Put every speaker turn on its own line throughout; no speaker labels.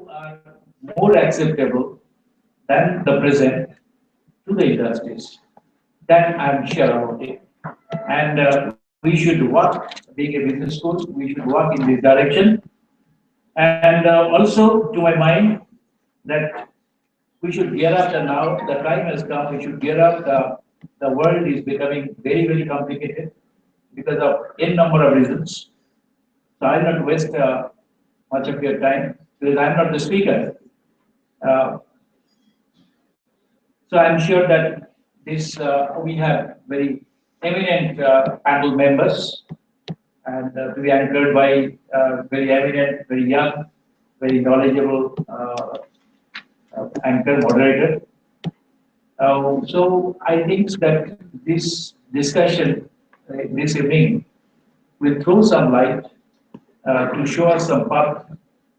are more acceptable than the present to the industries. That I'm sure about it. And we should work, being a business school, we should work in this direction. And also, to my mind, that we should gear up, and now the time has come, we should gear up. The world is becoming very, very complicated because of n number of reasons. So I'll not waste much of your time because I'm not the speaker. Uh, so I'm sure that this we have very eminent panel members and to be anchored by very eminent, very young, very knowledgeable anchor moderator. So I think that this discussion this evening will throw some light to show us some path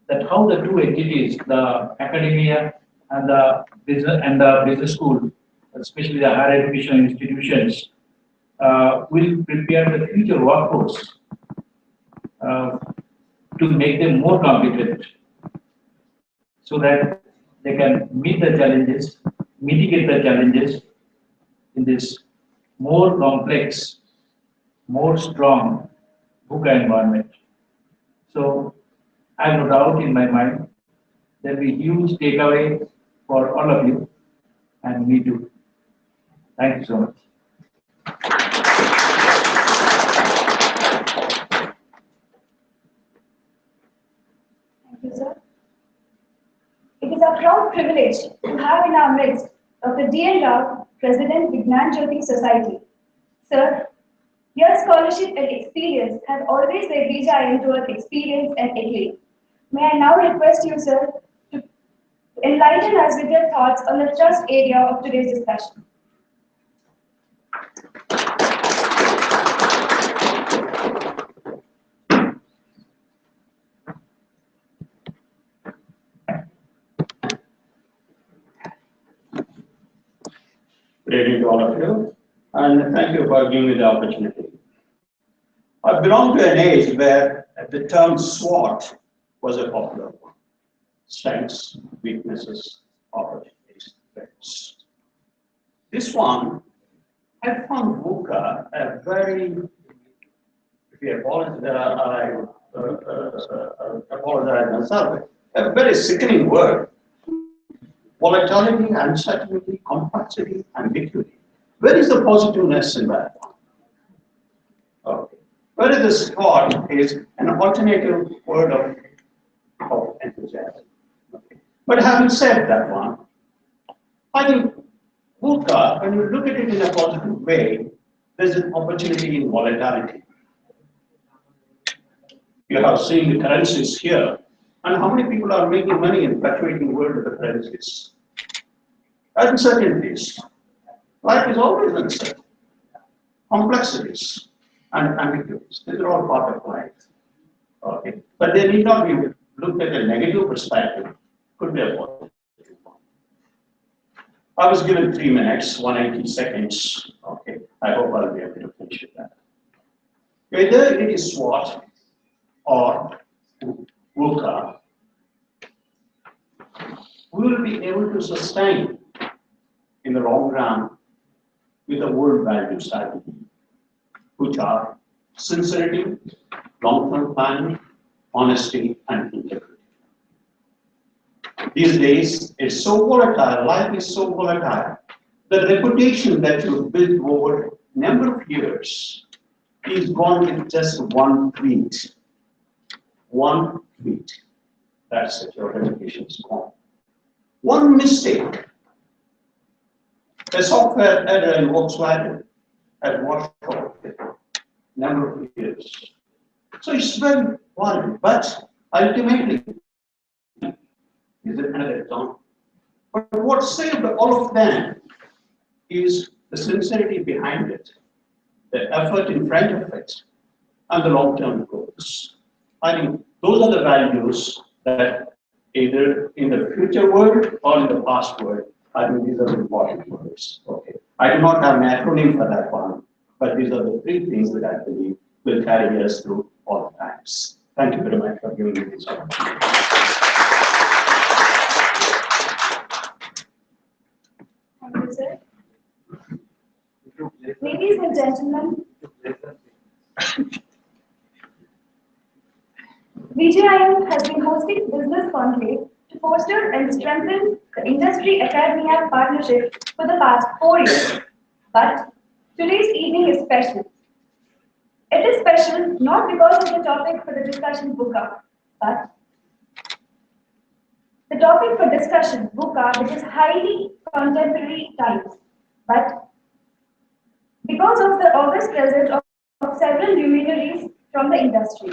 that how the two entities, the academia and the business school, especially the higher education institutions, will prepare the future workforce to make them more competent, so that they can meet the challenges, mitigate the challenges in this more complex, more strong VUCA environment. So I have no doubt in my mind there will be huge takeaway for all of you and me too. Thank you so much.
Thank you, sir. It is a proud privilege to have in our midst Dr. D.N. Rao, President, Vignana Jyothi Society. Sir, your scholarship and experience have always led VJIM towards experience and acclaim. May I now request you, sir, to enlighten us with your thoughts on the thrust area of today's discussion.
Good evening to all of you, and thank you for giving me the opportunity. I belong to an age where the term SWOT was a popular one: strengths, weaknesses, opportunities, threats. This one, I found VUCA a very, if you apologize, I apologize myself, a very sickening word. Volatility, uncertainty, complexity, ambiguity. Where is the positiveness in that one? Okay. Where is the SWOT is an alternative word of enthusiasm. Okay. But having said that one, I think VUCA, when you look at it in a positive way, there's an opportunity in volatility. You have seen the currencies here, and how many people are making money in fluctuating world of the currencies? Uncertainties. Life is always uncertain. Complexities and ambiguities. These are all part of life. Okay. But they need not be looked at a negative perspective. Could be a positive one. I was given 3 minutes, 180 seconds. Okay. I hope I'll be able to finish that. Whether it is SWOT or VUCA, we will be able to sustain in the long run with the world value strategy, which are sincerity, long-term planning, honesty, and integrity. These days, it's so volatile, life is so volatile. The reputation that you've built over a number of years is gone with just one tweet. One tweet. That's it, your reputation is gone. One mistake. A software error in Volkswagen had washed out a number of years. So it's very worrying, but ultimately, is it another example? But what saved all of them is the sincerity behind it, the effort in front of it, and the long-term goals. I think those are the values that either in the future world or in the past world, I think these are the important words. Okay. I do not have an acronym for that one, but these are the 3 things that I believe will carry us through all times. Thank you very much for giving me this opportunity.
gentlemen, VJIM has been hosting Business Conclave to foster and strengthen the industry-academia partnership for the past 4 years. But today's evening is special. It is special not because of the topic for the discussion VUCA, but the topic for discussion VUCA, which is highly contemporary times, but because of the august presence of several luminaries from the industry.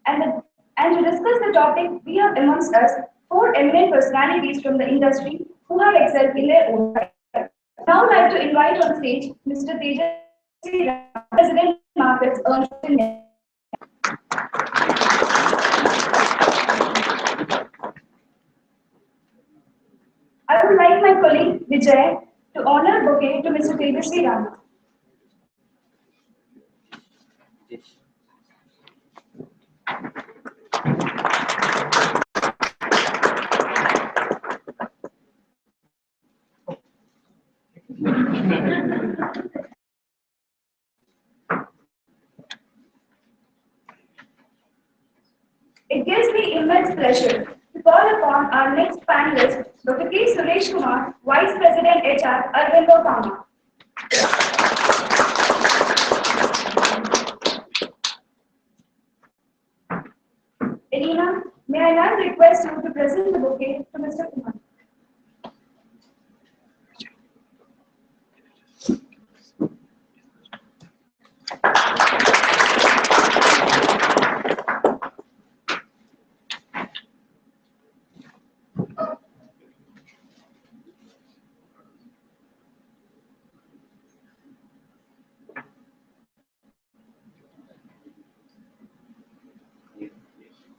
And to discuss the topic, we have amongst us 4 eminent personalities from the industry who have excelled in their own right. Now I'd like to invite on stage Mr. Tejawsy, Rama, President Markets, Ernst. I would like my colleague Vijay to honor bouquet to Mr. Tejawsy Rama. It gives me immense pleasure to call upon our next panelist, Dr. K. Suresh Kumar, Vice President HR, Aurobindo Pharma. Elena, may I now request you to present the bouquet to Mr. Kumar.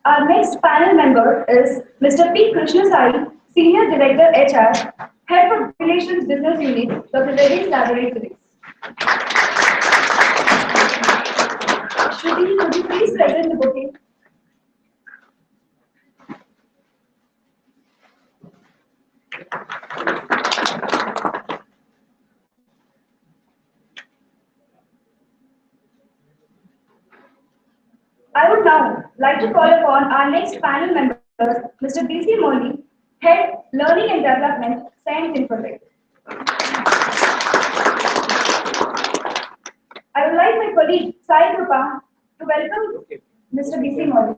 Our next panel member is Mr. P. Krishnasai, Senior Director HR, Head of Relations Business Unit, Dr. Reddy's Laboratories. Shruti, could you please present the bouquet? I would now like to call upon our next panel members, Mr. B.C. Moli, Head Learning and Development, Science Infotech. I would like my colleague Sai Krupa to welcome Mr. B.C. Moli.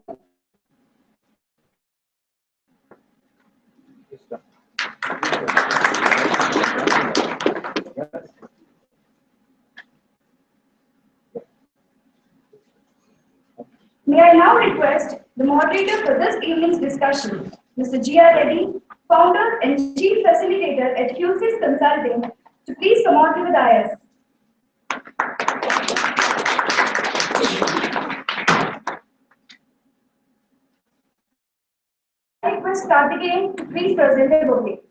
May I now request the moderator for this evening's discussion, Mr. G.R. Reddy, Founder and Chief Facilitator at VUCA Consulting, to please come on to the dais. I request Karthikeyan to please present the bouquet.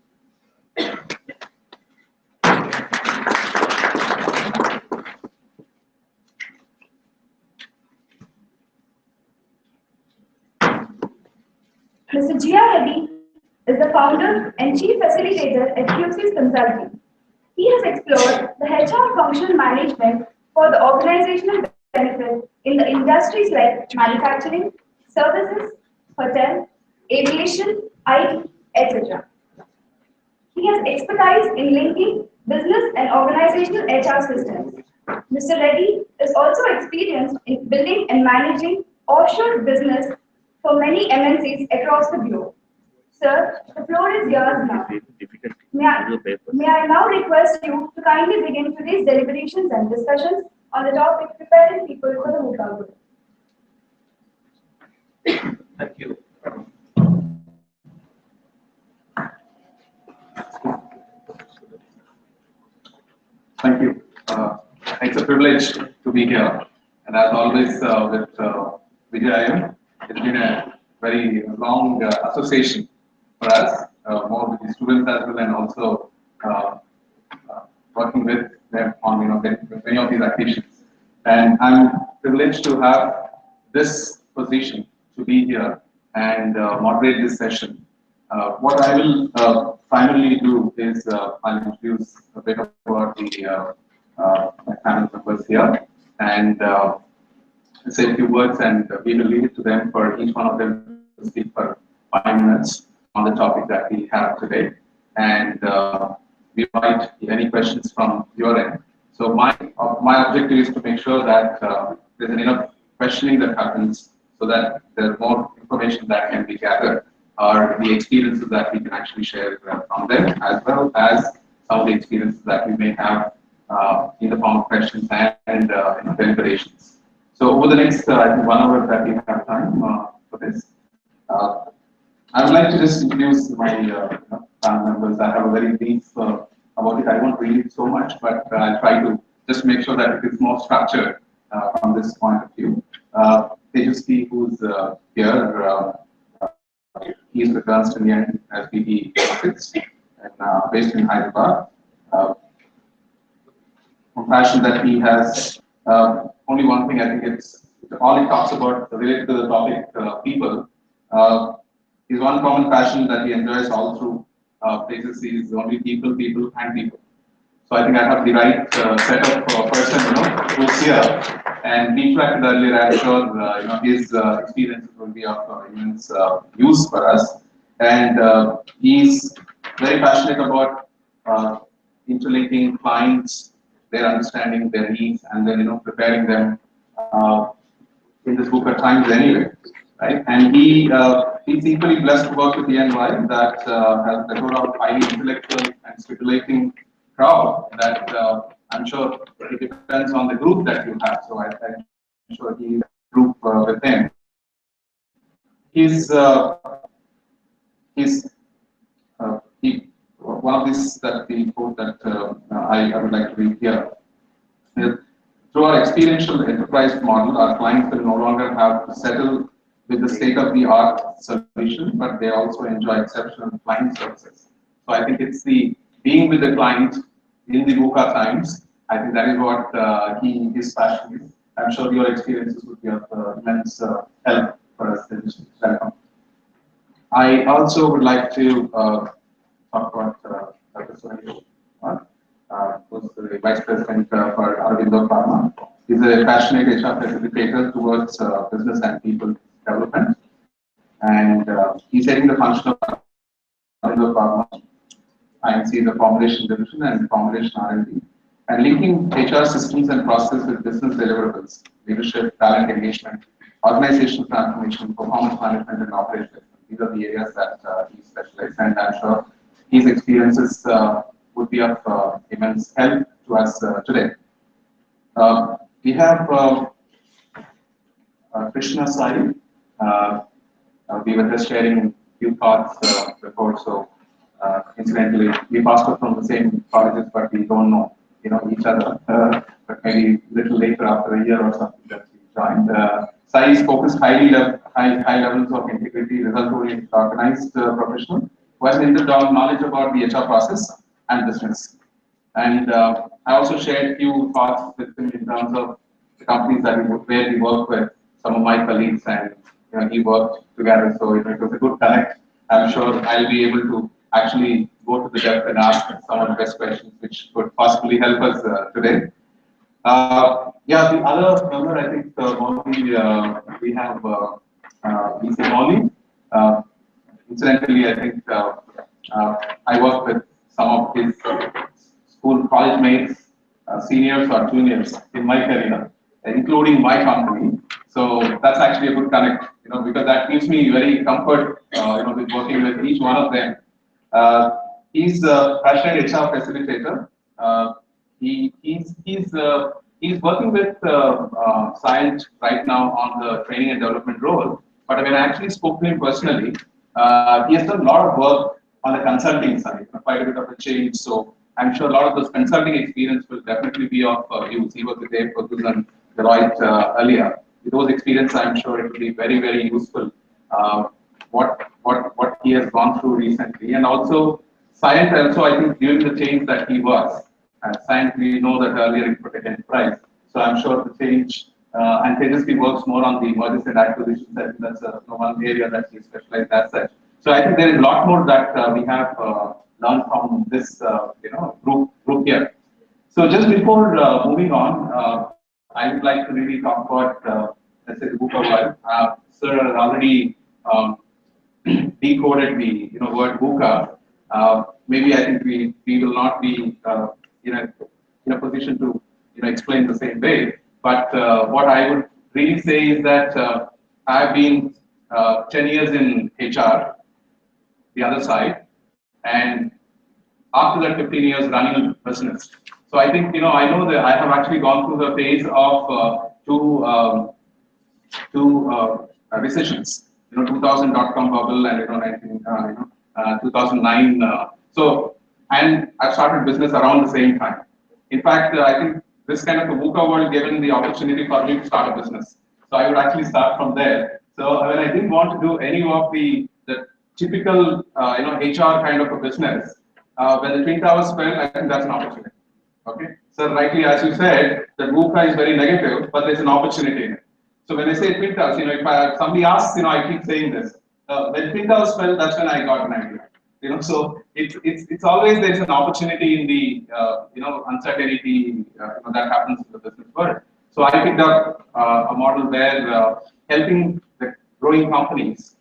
Mr. G.R. Reddy is the founder and chief facilitator at VUCA Consulting. He has explored the HR functional management for the organizational benefit in the industries like manufacturing, services, hotel, aviation, IT, etc. He has expertise in linking business and organizational HR systems. Mr. Reddy is also experienced in building and managing offshore business for many MNCs across the globe. Sir, the floor is yours now. May I now request you to kindly begin today's deliberations and discussions on the topic preparing people for the VUCA group.
Thank you. Thank you. It's a privilege to be here, and as always with VJIM, it's been a very long association for us, more with the students as well, and also working with them on many of these activities. And I'm privileged to have this position to be here and moderate this session. What I will primarily do is I'll introduce a bit about the my panel members here, and say a few words, and we will leave it to them for each one of them to speak for 5 minutes on the topic that we have today. And we invite any questions from your end. So my objective is to make sure that there's enough questioning that happens, so that there's more information that can be gathered, or the experiences that we can actually share from them, as well as some of the experiences that we may have in the form of questions and deliberations. So over the next, I think 1 hour that we have time for this, I would like to just introduce my panel members. I have a very brief about it. I won't read it so much, but I'll try to just make sure that it is more structured from this point of view. Tejawsy, who's here, he is with Ernst as BP Markets, and based in Hyderabad. Compassion that he has. Only one thing, I think it's all it talks about related to the topic, people. Is one common passion that he enjoys all through places is only people, people, and people. So I think I have the right set of person, who's here. And he interacted earlier. I'm sure his experiences will be of immense use for us. And he's very passionate about interlinking clients, their understanding, their needs, and then preparing them in this VUCA times anyway, right? And he's equally blessed to work with ENY that has a sort of highly intellectual and stimulating crowd that I'm sure it depends on the group that you have. So I'm sure he's a group with him. One of these that the quote that I would like to read here. Through our experiential enterprise model, our clients will no longer have to settle with the state-of-the-art solution, but they also enjoy exceptional client services. So I think it's the being with the client in the VUCA times. I think that is what his passion is. I'm sure your experiences would be of immense help for us in this welcome. I also would like to talk about Dr. Suresh, who's the Vice President for Aurobindo Pharma. He's a passionate HR facilitator towards business and people development. And he's heading the function of Aurobindo Pharma. IMC, the formulation division and formulation R&D, and linking HR systems and processes with business deliverables, leadership, talent engagement, organizational transformation, performance management, and operations. These are the areas that he specializes, and I'm sure his experiences would be of immense help to us today. We have Krishna Sai. We were just sharing a few thoughts before, so incidentally, we passed out from the same colleges, but we don't know, each other. But maybe a little later, after a year or something, that we joined. Sai is focused high levels of integrity, result-oriented, organized professional who has an knowledge about the HR process and business. And I also shared a few thoughts with him in terms of the companies that where we work with some of my colleagues, and he worked together, so it was a good connect. I'm sure I'll be able to actually go to the depth and ask some of the best questions which could possibly help us today. Yeah, the other member, I think, Moorthy, we have VC Molly. Incidentally, I think I work with some of his college mates, seniors or juniors in my career, including my company. So that's actually a good connect, because that gives me very comfort, with working with each one of them. He's a passionate HR facilitator. He's working with Science right now on the training and development role. But when I actually spoke to him personally, he has done a lot of work on the consulting side, quite a bit of a change. So I'm sure a lot of those consulting experience will definitely be of use. He was with Dave and Deloitte earlier. With those experiences, I'm sure it will be very, very useful. What he has gone through recently, and also Science. Also, I think during the change that he was, and Science, we know that earlier it protected enterprise. So I'm sure the change, and Tejawsy works more on the mergers and acquisitions. I think that's one area that he specialized as such. So I think there is a lot more that we have learned from this, group here. So just before moving on, I would like to really talk about, let's say, the VUCA world. Sir has already decoded the word VUCA. Maybe I think we will not be in a position to explain the same way. But what I would really say is that I have been 10 years in HR, the other side, and after that 15 years running a business. So I think I know that I have actually gone through the phase of two recessions. 2000 dot-com bubble and 2009. And I've started business around the same time. In fact, I think this kind of a VUCA world given the opportunity for me to start a business. So I would actually start from there. So when I didn't want to do any of the typical HR kind of a business, when the Twin Towers fell, I think that's an opportunity. Okay. So rightly, as you said, that VUCA is very negative, but there's an opportunity in it. So when I say Twin Towers, if somebody asks, I keep saying this. When Twin Towers fell, that's when I got an idea. So it's always there's an opportunity in the uncertainty that happens in the business world. So I picked up a model where helping the growing companies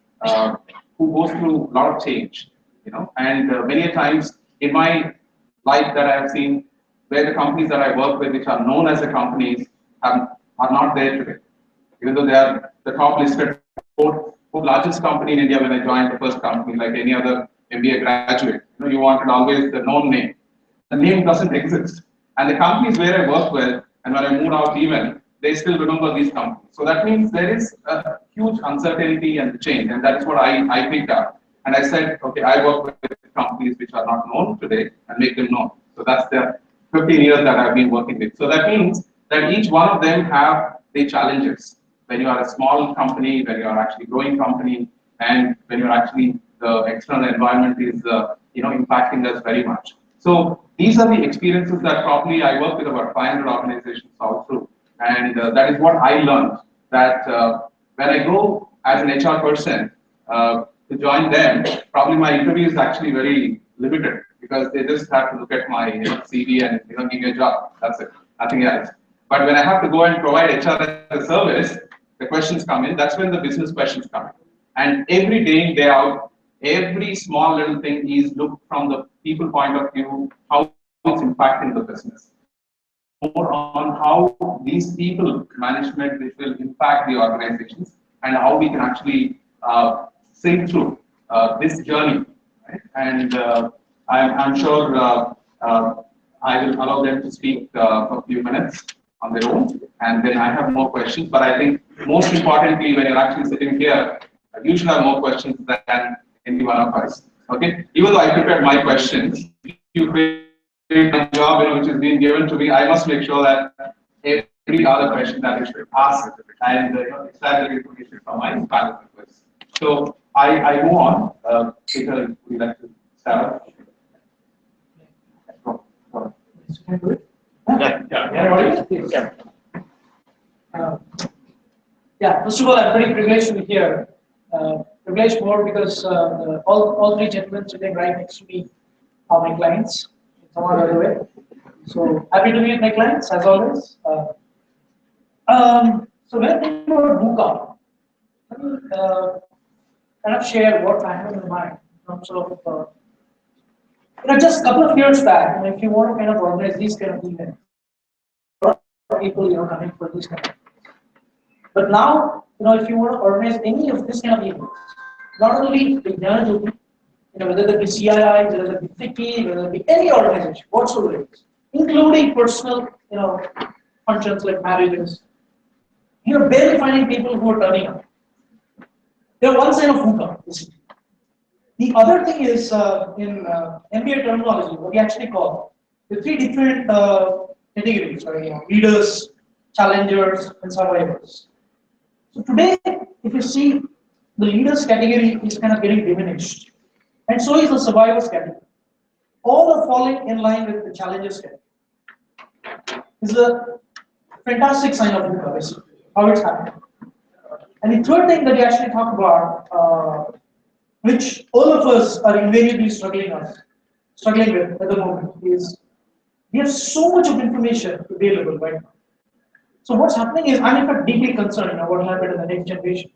who goes through a lot of change, and many a times in my life that I have seen where the companies that I work with, which are known as the companies, are not there today. Even though they are the top listed fourth largest company in India when I joined the first company, like any other MBA graduate, you wanted always the known name. The name doesn't exist. And the companies where I work with, and when I moved out even, they still remember these companies. So that means there is a huge uncertainty and change, and that is what I picked up. And I said, okay, I work with companies which are not known today and make them known. So that's the 15 years that I've been working with. So that means that each one of them have the challenges. When you are a small company, when you are actually growing company, and when you're actually the external environment is impacting us very much. So these are the experiences that probably I work with about 500 organizations all through, and that is what I learned. That when I go as an HR person to join them, probably my interview is actually very limited because they just have to look at my CV and give me a job. That's it, nothing else. But when I have to go and provide HR as a service, the questions come in. That's when the business questions come in. And every day in, day out, every small little thing is looked from the people point of view, how it's impacting the business. More on how these people management which will impact the organizations and how we can actually think through this journey. Right? And I'm sure I will allow them to speak for a few minutes on their own, and then I have more questions. But I think most importantly, when you're actually sitting here, you should have more questions than any one of us. Okay? Even though I prepared my questions, if you create my job, which is being given to me, I must make sure that every other question that is asked and extract the information from my panel members. So I move on. Peter, would you like to start?
Yeah, first of all, I'm very privileged to be here. Privileged more because all three gentlemen sitting right next to me are my clients in some other way. So happy to be with my clients as always. So when I think about VUCA, let me kind of share what I have in mind in terms of just a couple of years back. If you want to kind of organize these kind of events, a lot of people coming for these kind of events. But now, if you want to organize any of this kind of events, not only Vignana Jyothi, whether it be CII, whether it be FICCI, whether it be any organization, whatsoever it is, including personal, functions like marriages, you're barely finding people who are turning up. They're one side of VUCA, basically. The other thing is, in MBA terminology, what we actually call the three different categories, right? Leaders, challengers, and survivors. So today, if you see, the leaders category is kind of getting diminished, and so is the survivors category. All are falling in line with the challengers category. It's a fantastic sign of VUCA, basically, how it's happening. And the third thing that we actually talk about, which all of us are invariably struggling with at the moment, is We have so much of information available right now. So what's happening is, I'm in fact deeply concerned about what will happen in the next generation.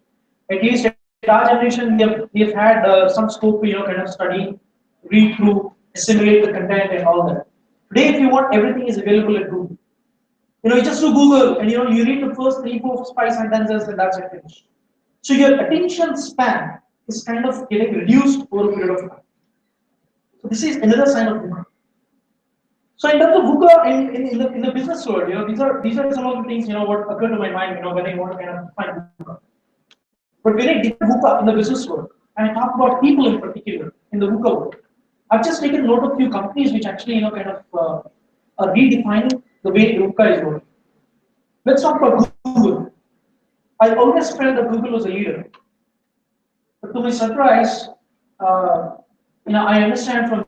At least at our generation, we have had some scope to kind of study, read through, assimilate the content and all that. Today, if you want, everything is available at Google. You just do Google and you read the first 3, 4, 5 sentences and that's it finished. So your attention span is kind of getting reduced over a period of time. So this is another sign of demand. So in terms of VUCA in the business world, these are some of the things what occur to my mind when I want to kind of find VUCA. But when I define VUCA in the business world, and I talk about people in particular in the VUCA world, I've just taken note of a few companies which actually kind of are redefining the way VUCA is working. Let's talk about Google. I always felt that Google was a leader, but to my surprise, I understand from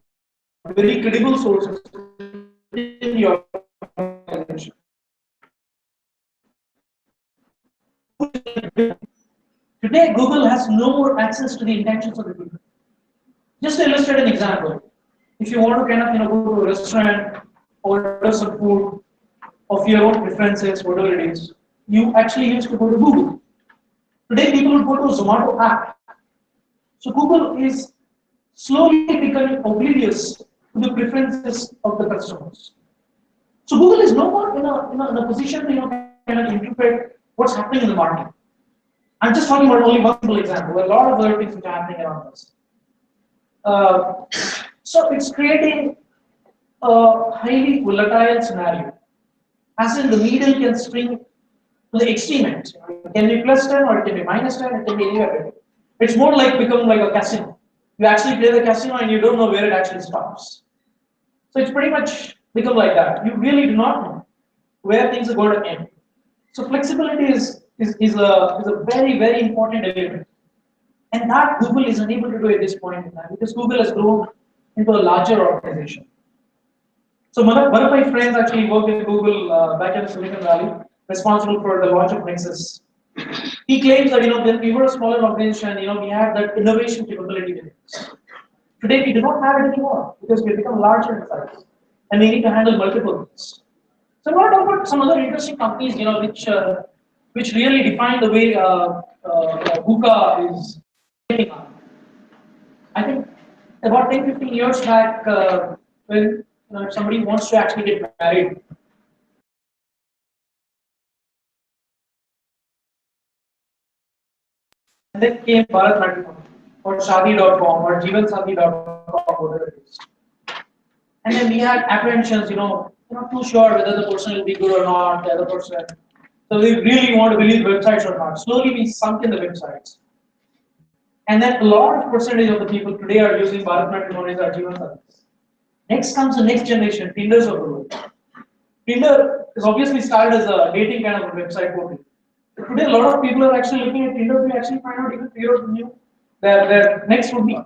very credible sources in the organization. Today, Google has no more access to the intentions of the people. Just to illustrate an example, if you want to kind of go to a restaurant, order some food of your own preferences, whatever it is, you actually used to go to Google. Today, people would go to a Zomato app. So Google is slowly becoming oblivious to the preferences of the customers. So Google is no more in a position to kind of interpret what's happening in the market. I'm just talking about only one simple example. There are a lot of other things which are happening around us. So it's creating a highly volatile scenario, as in the needle can swing to the extreme end. It can be plus 10 or it can be minus 10, it can be anywhere. It's more like becoming like a casino. You actually play the casino and you don't know where it actually stops. So it's pretty much become like that. You really do not know where things are going to end. So flexibility is a very, very important element. And that Google is unable to do at this point in time because Google has grown into a larger organization. So one of my friends actually worked in Google back in Silicon Valley, responsible for the launch of Nexus. He claims that when we were a smaller organization, we had that innovation capability with us. Today we do not have it anymore because we have become larger in size, and we need to handle multiple things. So I want to talk about some other interesting companies, which really define the way VUCA is shaping up. I think about 10-15 years back, when if somebody wants to actually get married, and then came Bharat or Shadi.com or JeevanSathi.com, whatever it is. And then we had apprehensions, not too sure whether the person will be good or not, the other person. So we really want to believe websites or not. Slowly we sunk in the websites. And then a lot of percentage of the people today are using Bharat Matrimonies or JeevanSathi. Next comes the next generation, Tinders of the world. Tinder is obviously started as a dating kind of a website portal. Today, a lot of people are actually looking at Tinder to actually find out, even figure out new their next would be.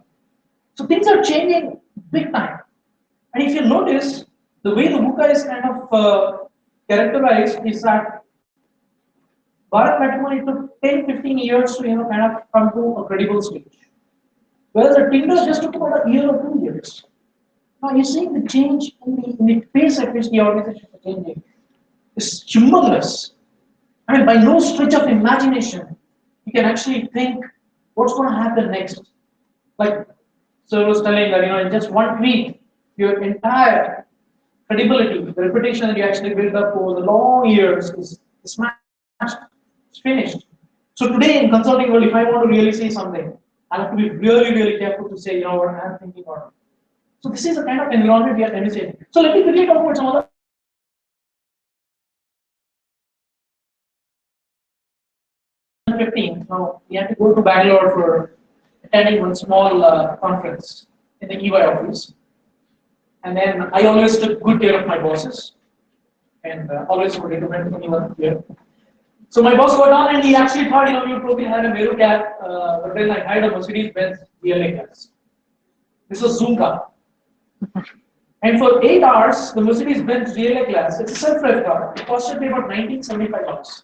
So things are changing big time. And if you notice, the way the VUCA is kind of characterized is that Bharat Matrimony took 10-15 years to kind of come to a credible stage. Whereas the Tinder just took about a year or 2 years. Now you're seeing the change in the pace at which the organization is changing. It's humongous. I mean, by no stretch of imagination, you can actually think what's going to happen next. Like Sir was telling that, in just one tweet, your entire credibility, the reputation that you actually built up over the long years is smashed, it's finished. So today in consulting world, if I want to really say something, I have to be really, really careful to say, what I'm thinking about. So this is the kind of environment we are envisaging. So let me quickly talk about some other. Now we had to go to Bangalore for attending one small conference in the EY office, and then I always took good care of my bosses, and always would recommend anyone here. So my boss got on, and he actually thought, you probably had a Meru cab, but then I hired a Mercedes-Benz GLA class. This was Zoom car, and for 8 hours, the Mercedes-Benz GLA class, it's a self-drive car. It costed me about $1975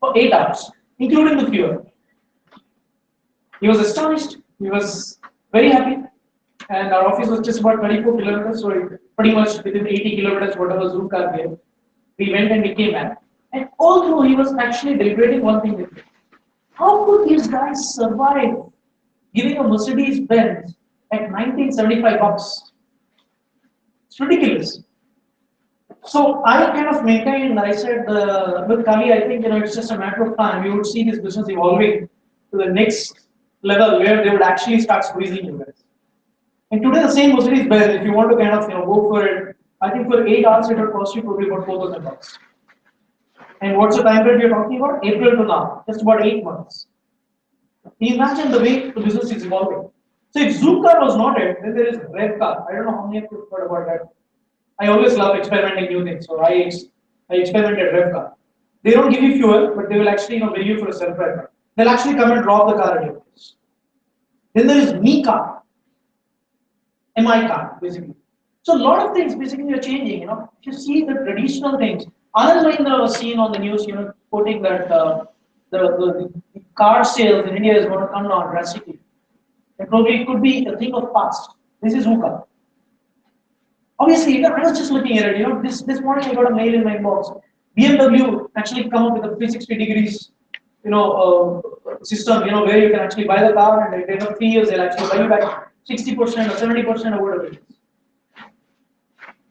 for 8 hours, including the fuel. He was astonished. He was very happy, and our office was just about 24 kilometers, so pretty much within 80 kilometers, whatever VUCA gave, we went and we came back. And all through, he was actually deliberating one thing with me. How could these guys survive giving a Mercedes Benz at 1975 bucks? It's ridiculous. So I kind of maintained, I said, look, Kali, I think it's just a matter of time. You would see this business evolving to the next level where they would actually start squeezing you guys. And today, the same Mercedes Benz, if you want to kind of go for it, I think for 8 hours it would cost you probably about 4,000 bucks. And what's the time period you're talking about? April to now, just about 8 months. Can you imagine the way the business is evolving? So if VUCA was not it, then there is RevCar. I don't know how many of you have heard about that. I always love experimenting new things, so I experimented RevCar. They don't give you fuel, but they will actually bring you for a self-drive car. They'll actually come and drop the car at your place. Then there is MiCar, MI car, basically. So a lot of things basically are changing. If you see the traditional things, Anand Mahindra was seen on the news, quoting that the car sales in India is going to come down drastically. And probably it could be a thing of past. This is VUCA. Obviously, I was just looking at it. This morning I got a mail in my inbox. BMW actually come up with a 360 degrees, system, where you can actually buy the car and at the end of 3 years they'll actually buy you back 60% or 70% or whatever it is.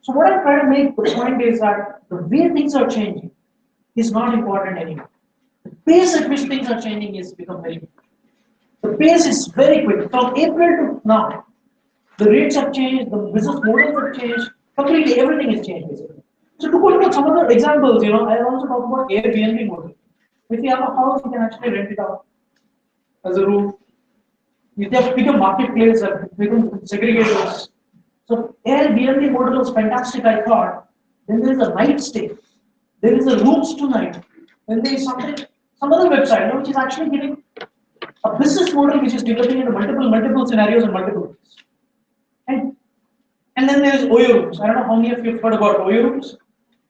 So what I'm trying to make the point is that the way things are changing is not important anymore. The pace at which things are changing is become very important. The pace is very quick. From April to now, the rates have changed, the business models have changed, completely everything is changed basically. So to go about some other examples, I also talk about Airbnb model. If you have a house, you can actually rent it out as a room. You just pick a marketplace and become segregators. So Airbnb model was fantastic, I thought. Then there is a night stay. There is a rooms tonight. Then there is some other website, which is actually giving a business model which is developing into multiple scenarios and multiple ways. And then there is Oyo Rooms. I don't know how many of you have heard about Oyo Rooms.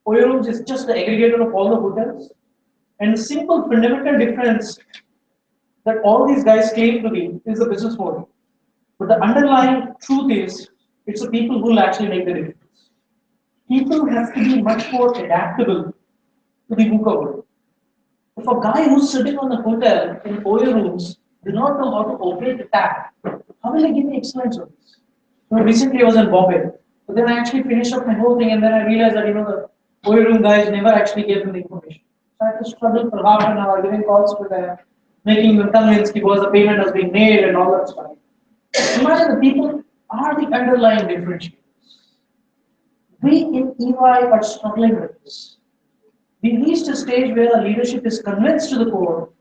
Oyo Rooms is just the aggregator of all the hotels. And the simple fundamental difference that all these guys claim to be is the business model. But the underlying truth is, it's the people who will actually make the difference. People have to be much more adaptable to the VUCA world. If a guy who's sitting on the hotel in Oyo Rooms does not know how to operate the tap, how will he give me excellent service? Recently I was in Bombay, but then I actually finished up my whole thing and then I realized that the Oyo Room guys never actually gave them the information. So I had to struggle for half an hour giving calls to them, making them convinced because the payment has been made and all that stuff. Imagine the people are the underlying differentiators. We in EY are struggling with this. We reached a stage where the leadership is convinced to the core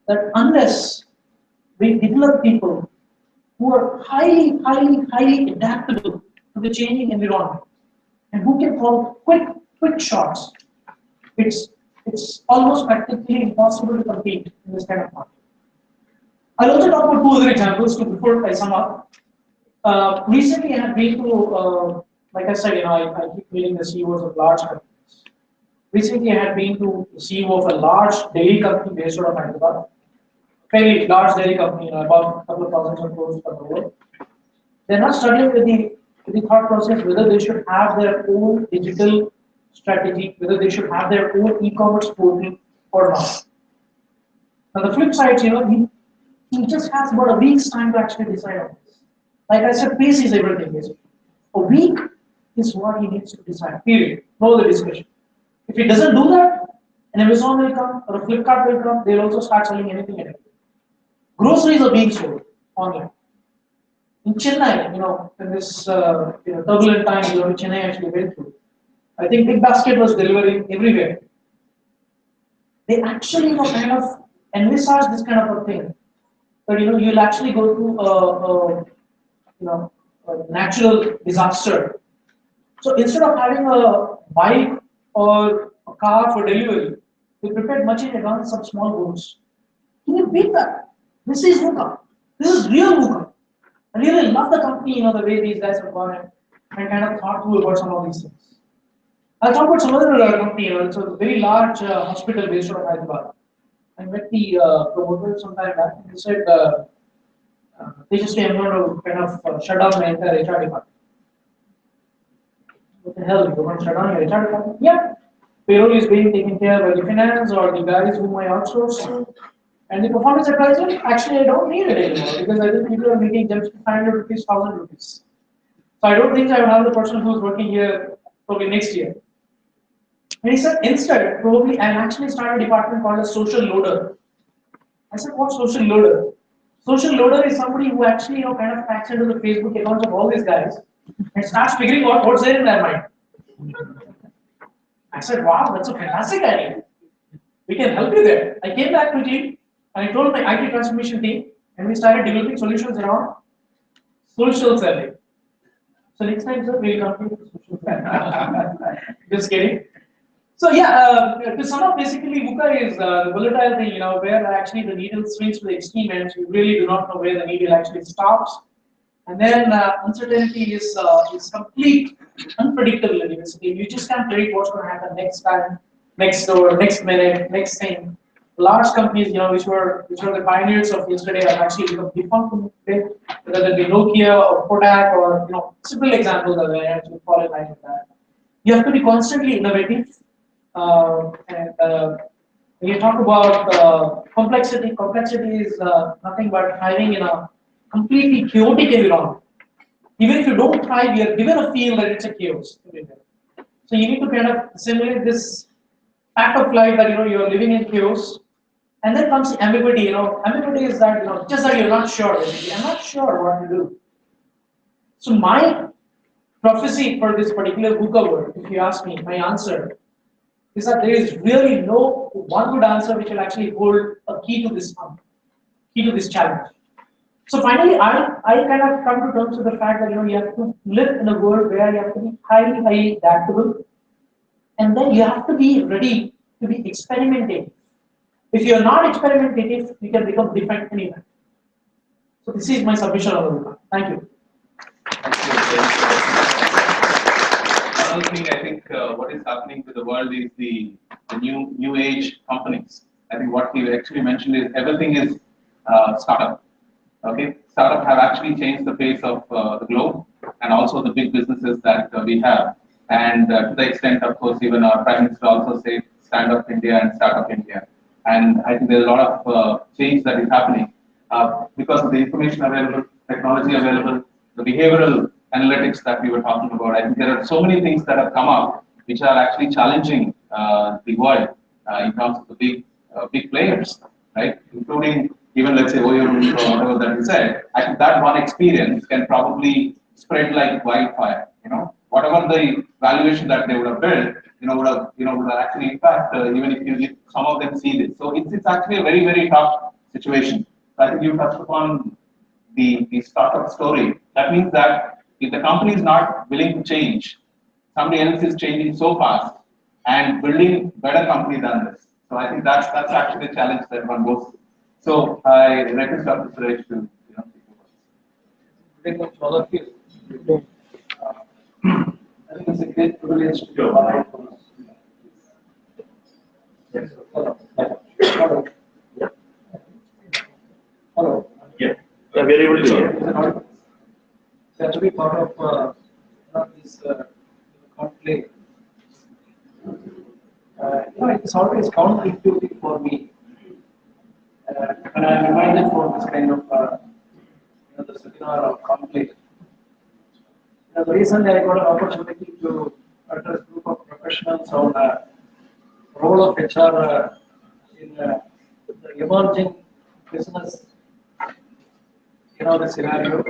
that unless we develop people who are highly adaptable to the changing environment and who can call quick shots, it's almost practically impossible to compete in this kind of market. I'll also talk about 2 other examples before I sum up. Recently I have been to, like I said, I keep meeting the CEOs of large companies. Recently I had been to the CEO of a large dairy company based out of Hyderabad. Fairly large dairy company, about a couple of thousands of crores per year. They're not struggling with the thought process whether they should have their own digital strategy, whether they should have their own e-commerce portal or not. On the flip side, he just has about a week's time to actually decide on this. Like I said, pace is everything, basically. A week is what he needs to decide, period. No other discussion. If he doesn't do that, an Amazon will come or a Flipkart will come, they'll also start selling anything and everything. Groceries are being sold online. In Chennai, in this turbulent time Chennai actually went through, I think Big Basket was delivering everywhere. They actually kind of envisage this kind of a thing. But you'll actually go through a natural disaster. So instead of having a bike or a car for delivery, we prepared much in advance some small boats. Can you beat that? This is VUCA. This is real VUCA. I really love the company, the way these guys have gone and kind of thought through about some of these things. I'll talk about some other company, it's a very large hospital based out of Hyderabad. I met the promoter some time back and he said, Tejawsy, I'm going to kind of shut down my entire HR department. What the hell? You want to shut down your HR department? Yeah. Payroll is being taken care by the finance or the guys whom I outsource to. And the performance advisor, actually, I don't need it anymore because I think people are making just 500 rupees, 1000 rupees. So I don't think I will have the person who's working here probably next year. And he said, instead, probably I'll actually start a department called a social loader. I said, what's social loader? Social loader is somebody who actually kind of hacks into the Facebook accounts of all these guys and starts figuring out what's there in their mind. I said, wow, that's a fantastic idea. We can help you there. I came back quickly and I told my IT transformation team, and we started developing solutions around social selling. So next time, sir, we'll come to social selling. Just kidding. So yeah, to sum up, basically VUCA is the volatile thing, where actually the needle swings to the extreme ends. You really do not know where the needle actually stops. And then uncertainty is complete unpredictability. Basically, you just can't predict what's going to happen next time, next door, next minute, next thing. Large companies, which were the pioneers of yesterday, have actually become defunct today. Whether it be Nokia or Kodak or simple examples that I actually fall in line with that. You have to be constantly innovative. When you talk about complexity is nothing but hiding in a completely chaotic environment. Even if you don't try, you are given a feel that it's a chaos. So you need to kind of simulate this fact of life that you are living in chaos. And then comes ambiguity. Ambiguity is that just that you're not sure. Basically, I'm not sure what to do. So my prophecy for this particular VUCA word, if you ask me, my answer is that there is really no one good answer which will actually hold a key to this challenge. So finally, I kind of come to terms with the fact that you have to live in a world where you have to be highly adaptable, and then you have to be ready to be experimentative. If you are not experimentative, you can become different anywhere. So this is my submission on the VUCA. Thank you.
Another thing, I think what is happening to the world is the new age companies. I think what he actually mentioned is everything is startup. Okay, startup have actually changed the face of the globe and also the big businesses that we have. And to the extent, of course, even our Prime Minister also said stand up India and start up India. And I think there's a lot of change that is happening because of the information available, technology available, the behavioral analytics that we were talking about. I think there are so many things that have come up which are actually challenging the world in terms of the big players, right? Including even let's say Aurobindo or whatever that you said. I think that one experience can probably spread like wildfire. Whatever the valuation that they would have built, would have actually impact even if some of them see this. So it's actually a very tough situation. So I think you touched upon the startup story. That means that if the company is not willing to change, somebody else is changing so fast and building better company than this. So I think that's actually the challenge that one goes through. So I request Dr. Suresh to
Very much all of you. I think it's a great privilege to be alive. Yes. Hello. Hello.
Yeah, we are able to hear.
To be part of this conclave. It's always counterintuitive for me. When I'm reminded for this kind of the seminar or conclave. Recently, I got an opportunity to address a group of professionals on the role of HR in the emerging business, the scenario,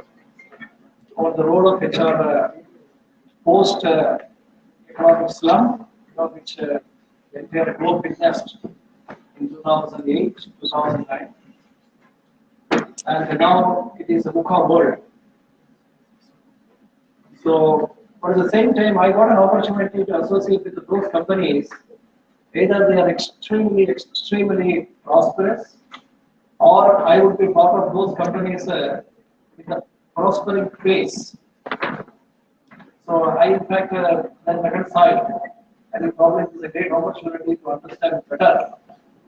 or the role of HR post economic slump, which the entire globe witnessed in 2008, 2009, and now it is a VUCA world. So, but at the same time, I got an opportunity to associate with those companies. Either they are extremely prosperous, or I would be part of those companies in a prospering phase. So, I in fact then reconcile. I think probably it is a great opportunity to understand better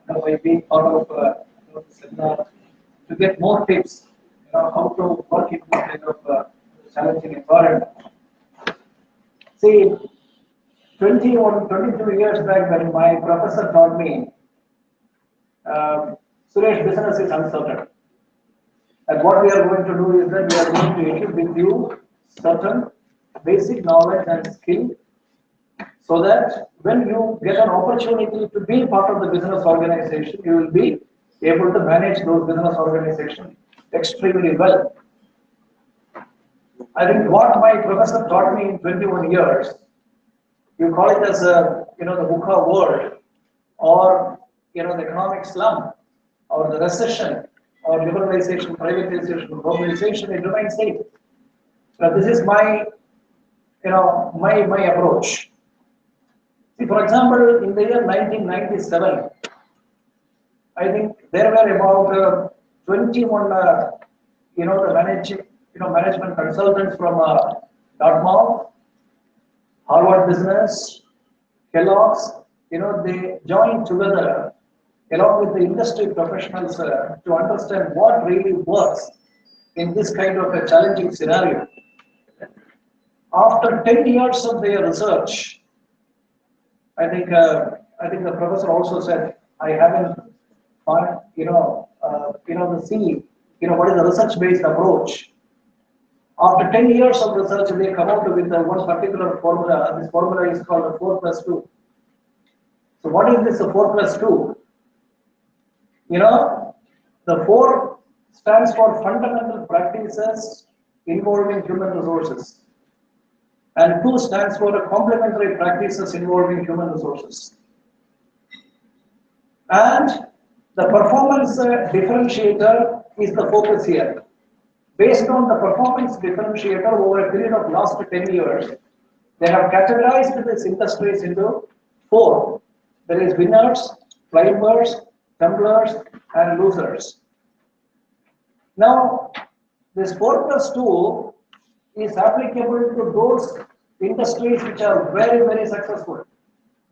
by being part of the seminar to get more tips how to work in this kind of challenging environment. See, 22 years back when my professor taught me, Suresh, business is uncertain. And what we are going to do is that we are going to equip with you certain basic knowledge and skill so that when you get an opportunity to be part of the business organization, you will be able to manage those business organizations extremely well. I think what my professor taught me in 21 years, you call it as a, the VUCA world, or, the economic slum, or the recession, or liberalization, privatization, globalization, it remains same. Now, this is my, my approach. See, for example, in the year 1997, I think there were about 21, the management consultants from Dartmouth, Harvard Business, Kellogg's, they joined together along with the industry professionals to understand what really works in this kind of a challenging scenario. After 10 years of their research, I think the professor also said, I haven't found, the C, what is the research-based approach. After 10 years of research, they come out with one particular formula. This formula is called the 4+2. So what is this 4+2? The 4 stands for fundamental practices involving human resources. And 2 stands for complementary practices involving human resources. And the performance differentiator is the focus here. Based on the performance differentiator over a period of last 10 years, they have categorized these industries into 4. There is winners, climbers, tumblers, and losers. Now, this 4+2 is applicable to those industries which are very, very successful.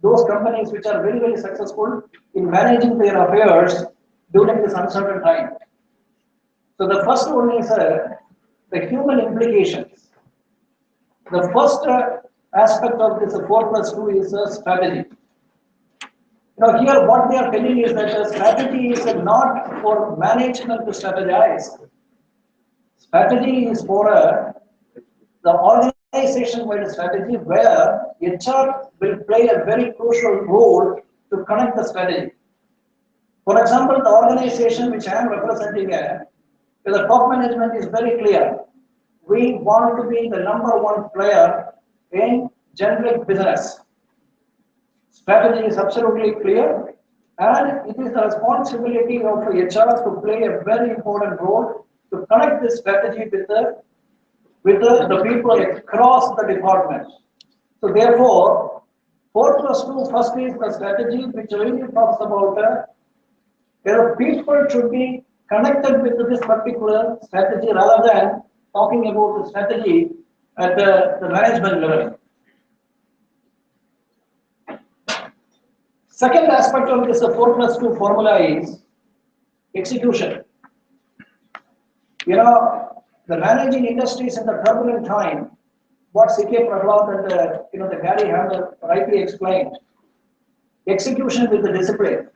Those companies which are very, very successful in managing their affairs during this uncertain time. So the first one is the human implications. The first aspect of this 4+2 is strategy. Now here what they are telling is that strategy is not for management to strategize. Strategy is for the organization-wide strategy where HR will play a very crucial role to connect the strategy. For example, the organization which I am representing, the top management is very clear. We want to be the #1 player in generic business. Strategy is absolutely clear, and it is the responsibility of HR to play a very important role to connect this strategy with the people across the department. So therefore, 4+2 first is the strategy which really talks about people should be connected with this particular strategy rather than talking about the strategy at the management level. Second aspect of this 4+2 formula is execution. The managing industries in the turbulent time, what C.K. Prahlad and the Gary Hammer rightly explained, execution with the discipline.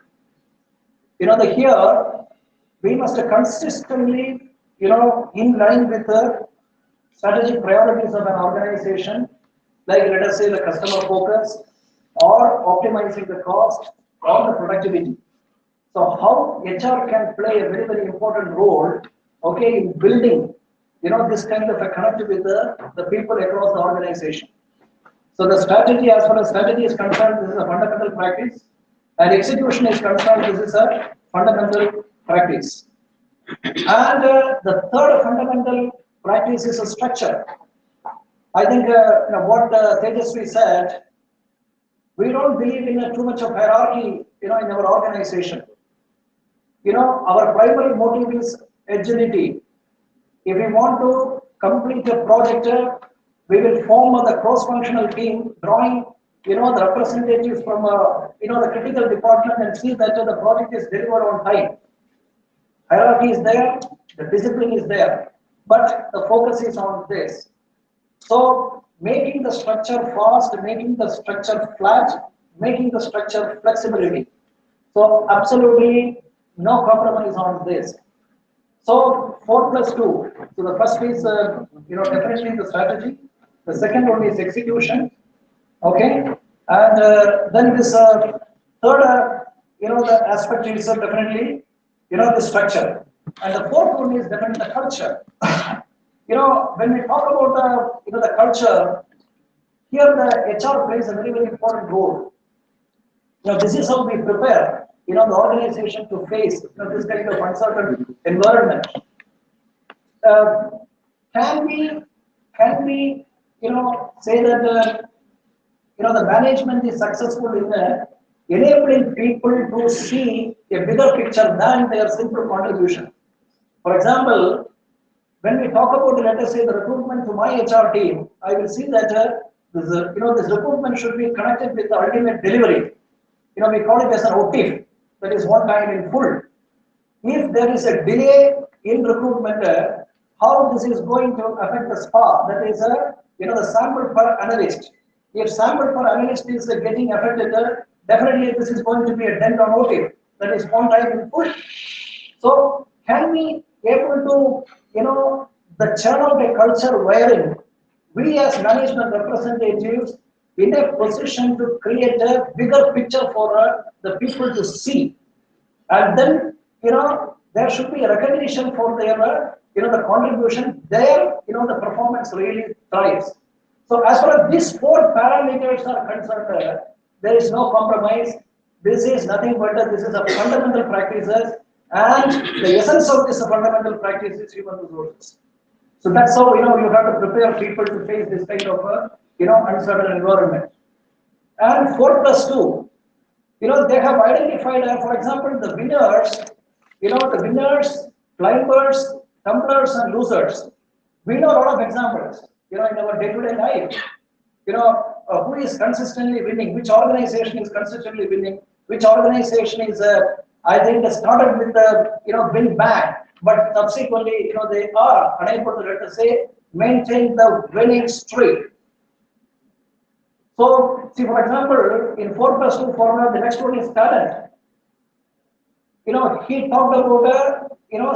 Here we must consistently, in line with the strategic priorities of an organization, like let us say the customer focus, or optimizing the cost, or the productivity. So how HR can play a very, very important role, in building, this kind of a connect with the people across the organization. So the strategy, as far as strategy is concerned, this is a fundamental practice, and execution is concerned, this is a fundamental practice. And the third fundamental practice is a structure. I think what Tejawsy said, we don't believe in too much of hierarchy, in our organization. Our primary motive is agility. If we want to complete a project, we will form the cross-functional team, drawing, the representatives from, the critical department and see that the project is delivered on time.
Hierarchy is there, the discipline is there, but the focus is on this. So making the structure fast, making the structure flat, making the structure flexibility. So absolutely no compromise on this. So 4+2. So the first is definitely the strategy. The second one is execution. Okay, and then this third the aspect is definitely the structure, and the fourth one is definitely the culture. When we talk about the culture, here the HR plays a very important role. This is how we prepare the organization to face this kind of uncertain environment. Can we say that the management is successful in enabling people to see a bigger picture than their simple contribution? For example, when we talk about, let us say, the recruitment to my HR team, I will see that this recruitment should be connected with the ultimate delivery. We call it as an OTIF, that is one time in full. If there is a delay in recruitment, how this is going to affect the SPA, that is the sample per analyst. If sample per analyst is getting affected, definitely this is going to be a dent on OTIF, that is one time in full. So can we able to the channel a culture wherein we as management representatives in a position to create a bigger picture for the people to see, and then there should be a recognition for their the contribution there, the performance really thrives. So as far as these four parameters are concerned, there is no compromise. This is nothing but this is a fundamental practices, and the essence of this fundamental practice is human resources. So that's how you have to prepare people to face this kind of uncertain environment. And 4+2, they have identified, for example, the winners, climbers, tumblers, and losers. We know a lot of examples, in our day-to-day life. Who is consistently winning? Which organization is consistently winning? Which organization is, I think, started with the, win back, but subsequently, they are unable to, let us say, maintain the winning streak. So, see, for example, in 4+2 formula, the next one is talent. He talked about,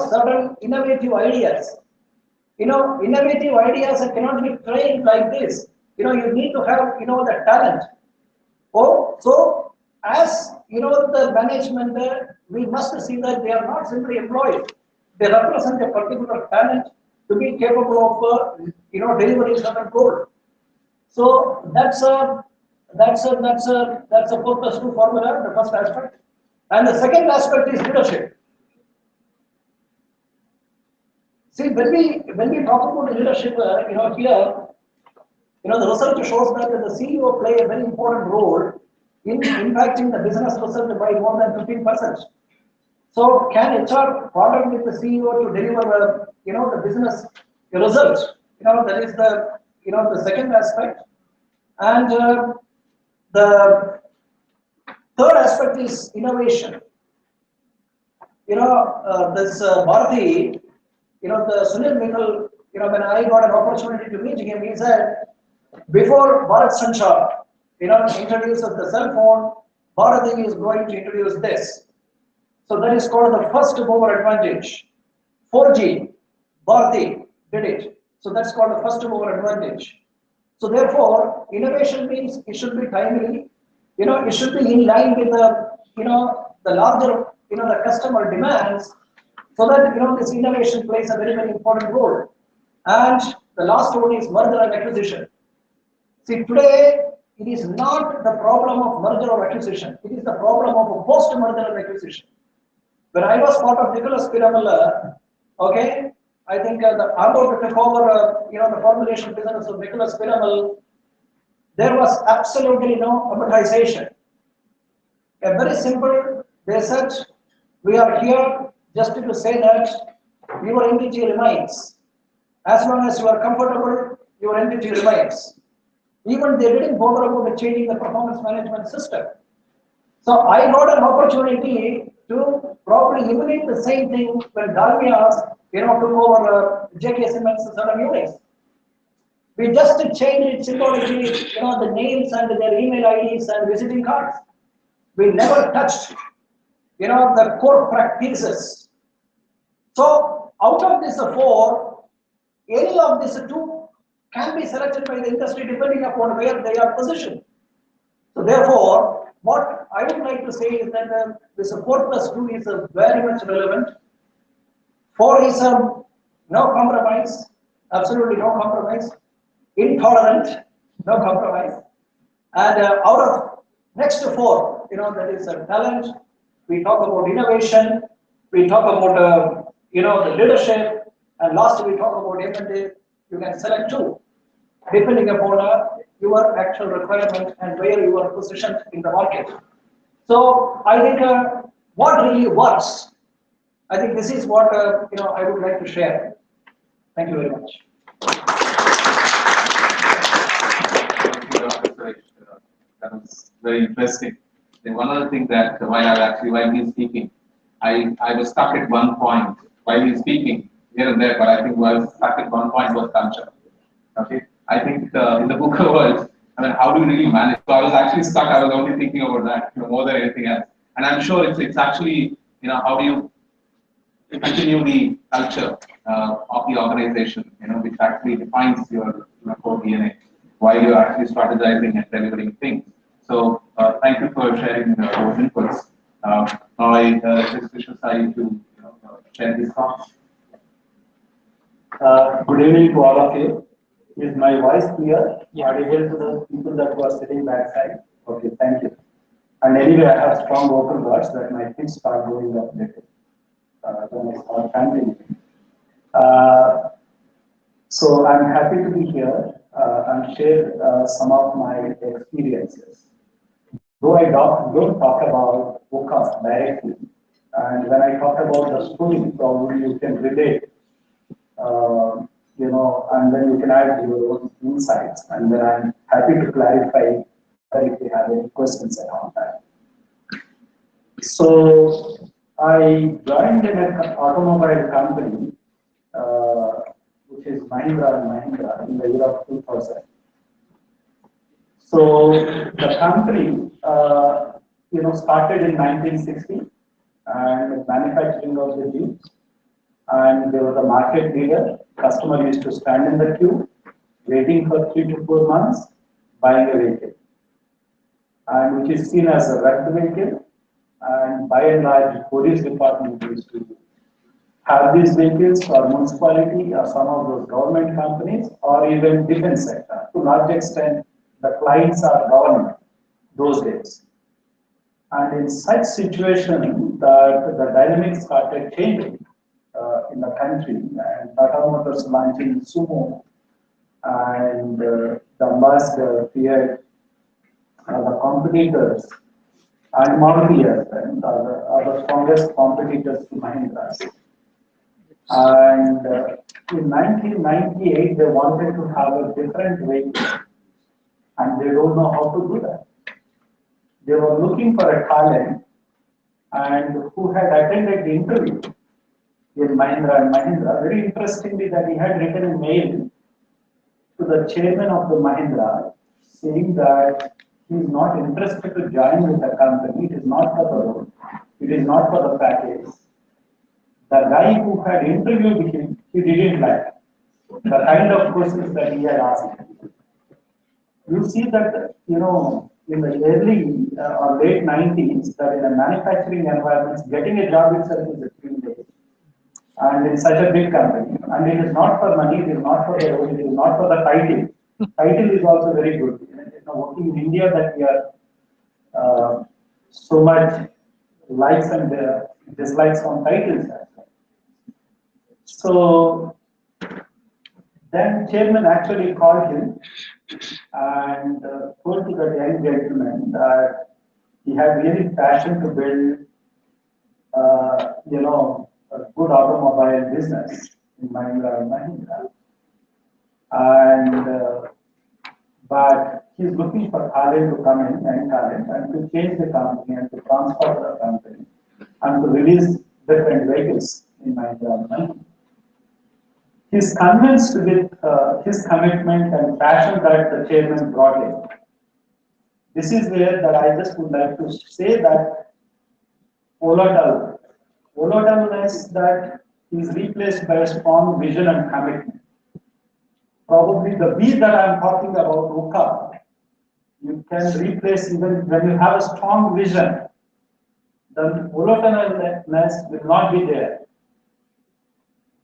certain innovative ideas. Innovative ideas cannot be trained like this. You need to have, the talent. Oh, so as the management, we must see that they are not simply employees. They represent a particular talent to be capable of, delivering certain goal. So that's a 4+2 formula, the first aspect. And the second aspect is leadership. See, when we talk about leadership, here, the research shows that the CEO play a very important role in impacting the business result by more than 15%. So can HR partner with the CEO to deliver, the business results? That is the second aspect. And the third aspect is innovation. This Moorthy, the Sunil Mittal, when I got an opportunity to meet him, he said, before Bharat Sanchar, introduces the cell phone, Bharati is going to introduce this. So that is called the first mover advantage. 4G, Bharati did it. So that's called the first mover advantage. So therefore, innovation means it should be timely. It should be in line with the, the larger, the customer demands, so that, this innovation plays a very important role. And the last one is merger and acquisition. See, today, it is not the problem of merger or acquisition. It is the problem of post-merger and acquisition. When I was part of Nicholas Piramilla, okay, I think the Aurobindo took over, the formulation business of Nicholas Piramilla. There was absolutely no amortization. A very simple, they said, we are here just to say that your entity remains. As long as you are comfortable, your entity remains. Even they didn't bother about changing the performance management system. So I got an opportunity
to probably emulate the same thing when Dalmias, took over JK Siemens certain units. We just changed it symbolically, the names and their email IDs and visiting cards. We never touched, the core practices. So out of these four, any of these two can be selected by the industry depending upon where they are positioned. So therefore, what I would like to say is that this 4+2 is very much relevant. 4 is no compromise, absolutely no compromise. Intolerant, no compromise. And out of next 4, that is talent. We talk about innovation. We talk about the leadership, and last we talk about M&A. You can select 2, depending upon your actual requirement and where you are positioned in the market. So I think what really works. I think this is what I would like to share. Thank you very much.
Thank you, Dr. Suresh. That was very interesting. And one other thing that while he's speaking, I was stuck at one point while he's speaking here and there, but I think was stuck at one point was culture. Okay, I think in the VUCA world, how do you really manage? So I was actually stuck. I was only thinking about that, more than anything else. And I'm sure it's actually, how do you continue the culture of the organization, which actually defines your core DNA while you're actually strategizing and delivering things. So thank you for sharing those inputs. Now I just wish Sai to share his thoughts.
Good evening to all of you. Is my voice clear? Audible to the people that were sitting backside? Okay, thank you. And anyway, I have strong vocal words that my kids start going up later. When I start chanting. So I'm happy to be here and share some of my experiences. Though I don't talk about VUCA directly, and when I talk about the story, probably you can relate, and then you can add your own insights, and then I'm happy to clarify if you have any questions around that. So I joined in an automobile company, which is Mahindra & Mahindra in the year of 2000. So the company, started in 1960 and manufacturing of the Jeeps. And they were the market leader. Customer used to stand in the queue, waiting for 3 to 4 months, buying a vehicle. And which is seen as a wrecked vehicle. And by and large, police department used to have these vehicles for municipality or some of those government companies or even defense sector. To large extent, the clients are government those days. And in such situation, the dynamics started changing in the country, and Tata Motors launching Sumo, and the ambassador feared the competitors, and Moorthy and are the strongest competitors to Mahindra. And in 1998, they wanted to have a different vehicle, and they don't know how to do that. They were looking for a talent, and who had attended the interview in Mahindra & Mahindra. Very interestingly, that he had written a mail to the chairman of the Mahindra, saying that he is not interested to join with the company. It is not for the role. It is not for the package. The guy who had interviewed him, he didn't like the kind of questions that he had asked. You see that, in the early or late 90s, that in a manufacturing environment, getting a job itself is a privilege. And in such a big company. And it is not for money, it is not for the role, it is not for the title. Title is also very good. Working in India, that we are so much likes and dislikes on titles. So then chairman actually called him and told to the young gentleman that he had really passion to build, a good automobile business in Mahindra & Mahindra. And but he's looking for talent to come in and talent and to change the company and to transfer the company and to release different vehicles in 1990. He's convinced with his commitment and passion that the chairman brought in. This is where that I just would like to say that Volatility that is replaced by a strong vision and commitment. Probably the V that I'm talking about, VUCA, you can replace even when you have a strong vision, the volatility will not be there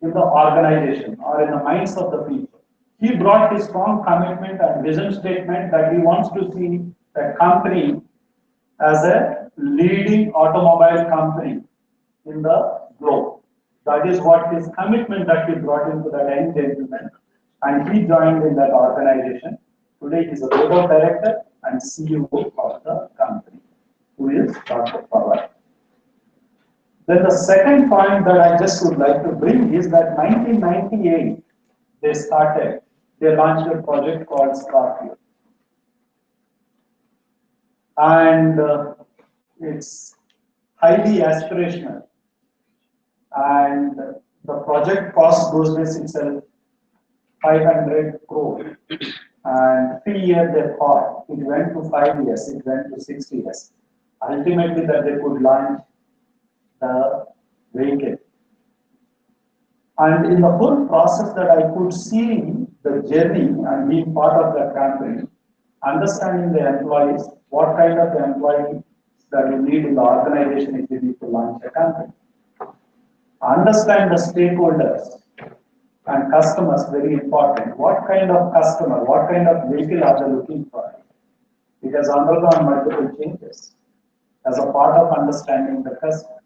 in the organization or in the minds of the people. He brought his strong commitment and vision statement that he wants to see the company as a leading automobile company in the globe. That is what his commitment that he brought into that young gentleman, and he joined in that organization. Today he is a board of director and CEO of the company, who is Dr. Pharma. Then the second point that I just would like to bring is that 1998 they launched a project called Scorpio. And it's highly aspirational. And the project cost those days itself 500 crore. And 3 years they thought, it went to 5 years, it went to 6 years. Ultimately that they could launch the vehicle. And in the whole process that I could see the journey and being part of that company, understanding the employees, what kind of employee that you need in the organization if you need to launch a company. Understand the stakeholders and customers, very important. What kind of customer, what kind of vehicle are they looking for? It has undergone multiple changes as a part of understanding the customer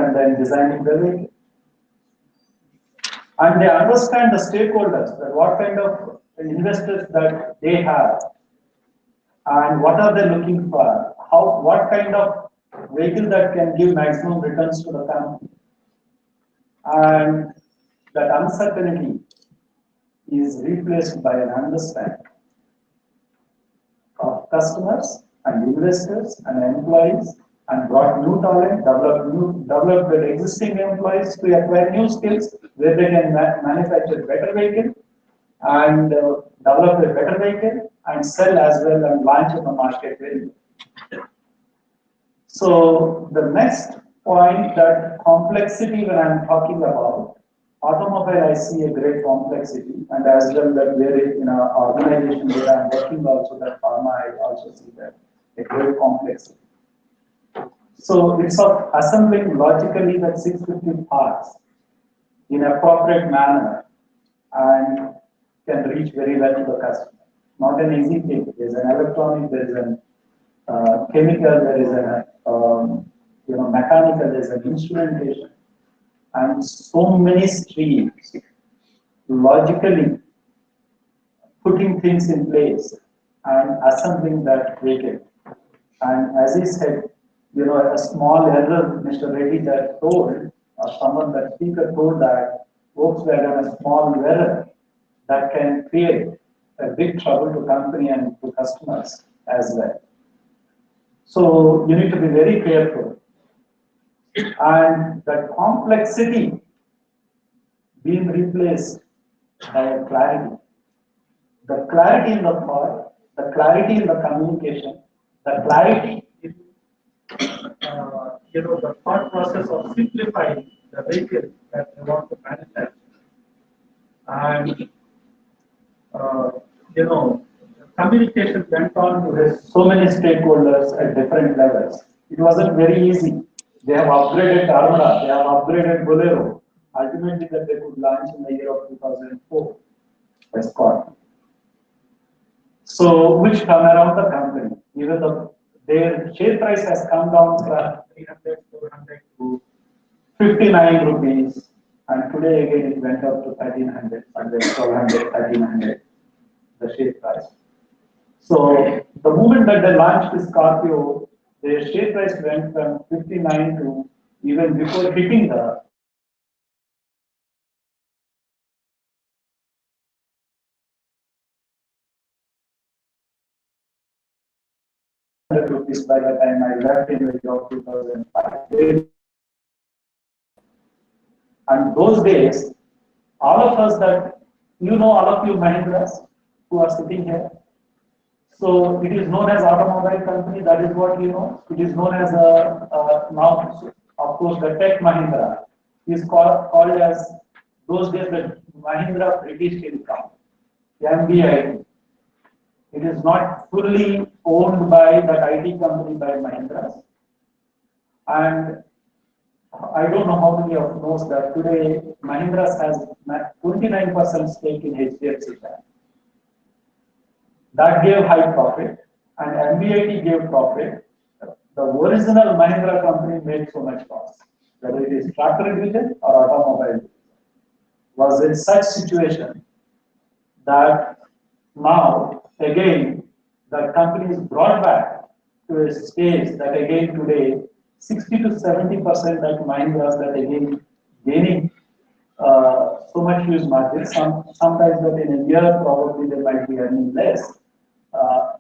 and then designing the vehicle. And they understand the stakeholders, that what kind of investors that they have, and what are they looking for, what kind of vehicle that can give maximum returns to the company. And that uncertainty is replaced by an understanding of customers and investors and employees, and brought new talent, developed the existing employees to acquire new skills where they can manufacture better vehicle and develop a better vehicle and sell as well and launch in the market very well. So the next point, that complexity when I'm talking about, automobile I see a great complexity, and as well that where in our organization where I'm working also, that Pharma I also see that a great complexity. So it's of assembling logically that 650 parts in appropriate manner and can reach very well to the customer. Not an easy thing. There's an electronic, there's an chemical, there is an mechanical, there's an instrumentation, and so many streams. Logically putting things in place and assembling that vehicle. And as he said, a small error, Mr. Reddy that told, or someone that speaker told that Volkswagen a small error that can create a big trouble to company and to customers as well. So you need to be very careful. And that complexity being replaced by a clarity. The clarity in the thought, the clarity in the communication, the clarity in the thought process of simplifying the vehicle that they want to manufacture. And communication went on to so many stakeholders at different levels. It wasn't very easy. They have upgraded Armada, they have upgraded Bolero. Ultimately that they could launch in the year of 2004. Escort. So which turn around the company. Even though their share price has come down from 300, 400 to 59 rupees, and today again it went up to 1300, 1200, 1300, the share price. So the moment that they launched the Scorpio, their share price went from 59 to, even before hitting the rupees by the time I left in the job 2005. And those days, all of us that, all of you Mahindras who are sitting here. So it is known as automobile company, that is what you know. It is known as now, of course, the Tech Mahindra is called as, those days, the Mahindra British Telecom, MBIT. It is not fully owned by that IT company by Mahindra. And I don't know how many of you knows that today Mahindra has 29% stake in HDFC Bank. That gave high profit, and MBIT gave profit. The original Mahindra company made so much loss, whether it is tractor division or automobile division, was in such situation that now again the company is brought back to a stage that again today 60 to 70% that Mahindras that again gaining so much huge margin. Sometimes that in a year probably they might be earning less,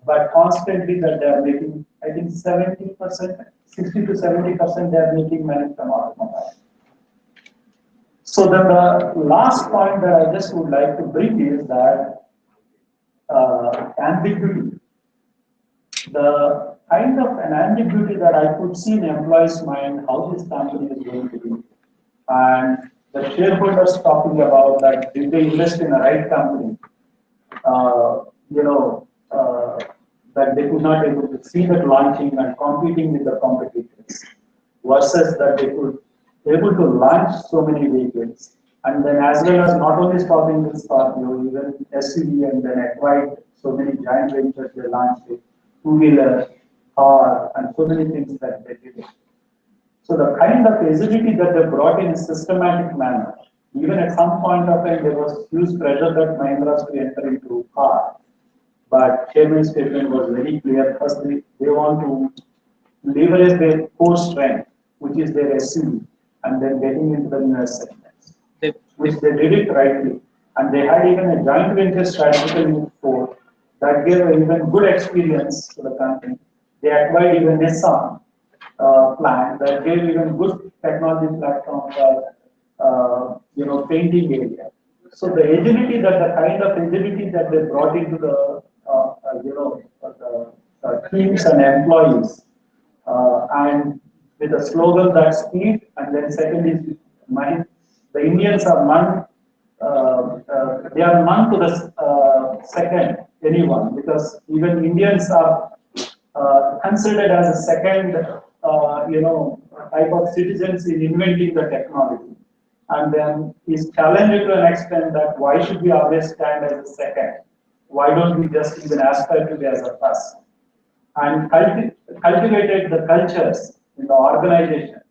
but constantly that they are making, I think 70%, 60 to 70% they are making money from automobile. So then the last point that I just would like to bring is that ambiguity. The kind of an ambiguity that I could see in employees' mind how this company is going to be, and the shareholders talking about that did they invest in the right company, that they could not able to see that launching and competing with the competitors, versus that they could able to launch so many vehicles, and then as well as not only stopping with Scorpio, even SUV, and then acquired so many giant ventures they launched with two-wheeler, car, and so many things that they did. So the kind of agility that they brought in a systematic manner, even at some point of time there was huge pressure that Mahindra to enter into car. But Chairman's statement was very clear. First, they want to leverage their core strength, which is their SUV, and then getting into the newer segments, which they did it rightly. And they had even a joint venture strategical with Ford that gave even good experience to the company. They acquired even Nissan plant that gave even good technology platform for painting area. So the agility that the kind of agility that they brought into the teams and employees, and with a slogan that speed, and then second is mind. The Indians are they are none to the second anyone, because even Indians are considered as a second type of citizens in inventing the technology, and then is challenged to an extent that why should we always stand as a second? Why don't we just even aspire to be as a first? And cultivated the cultures in the organizations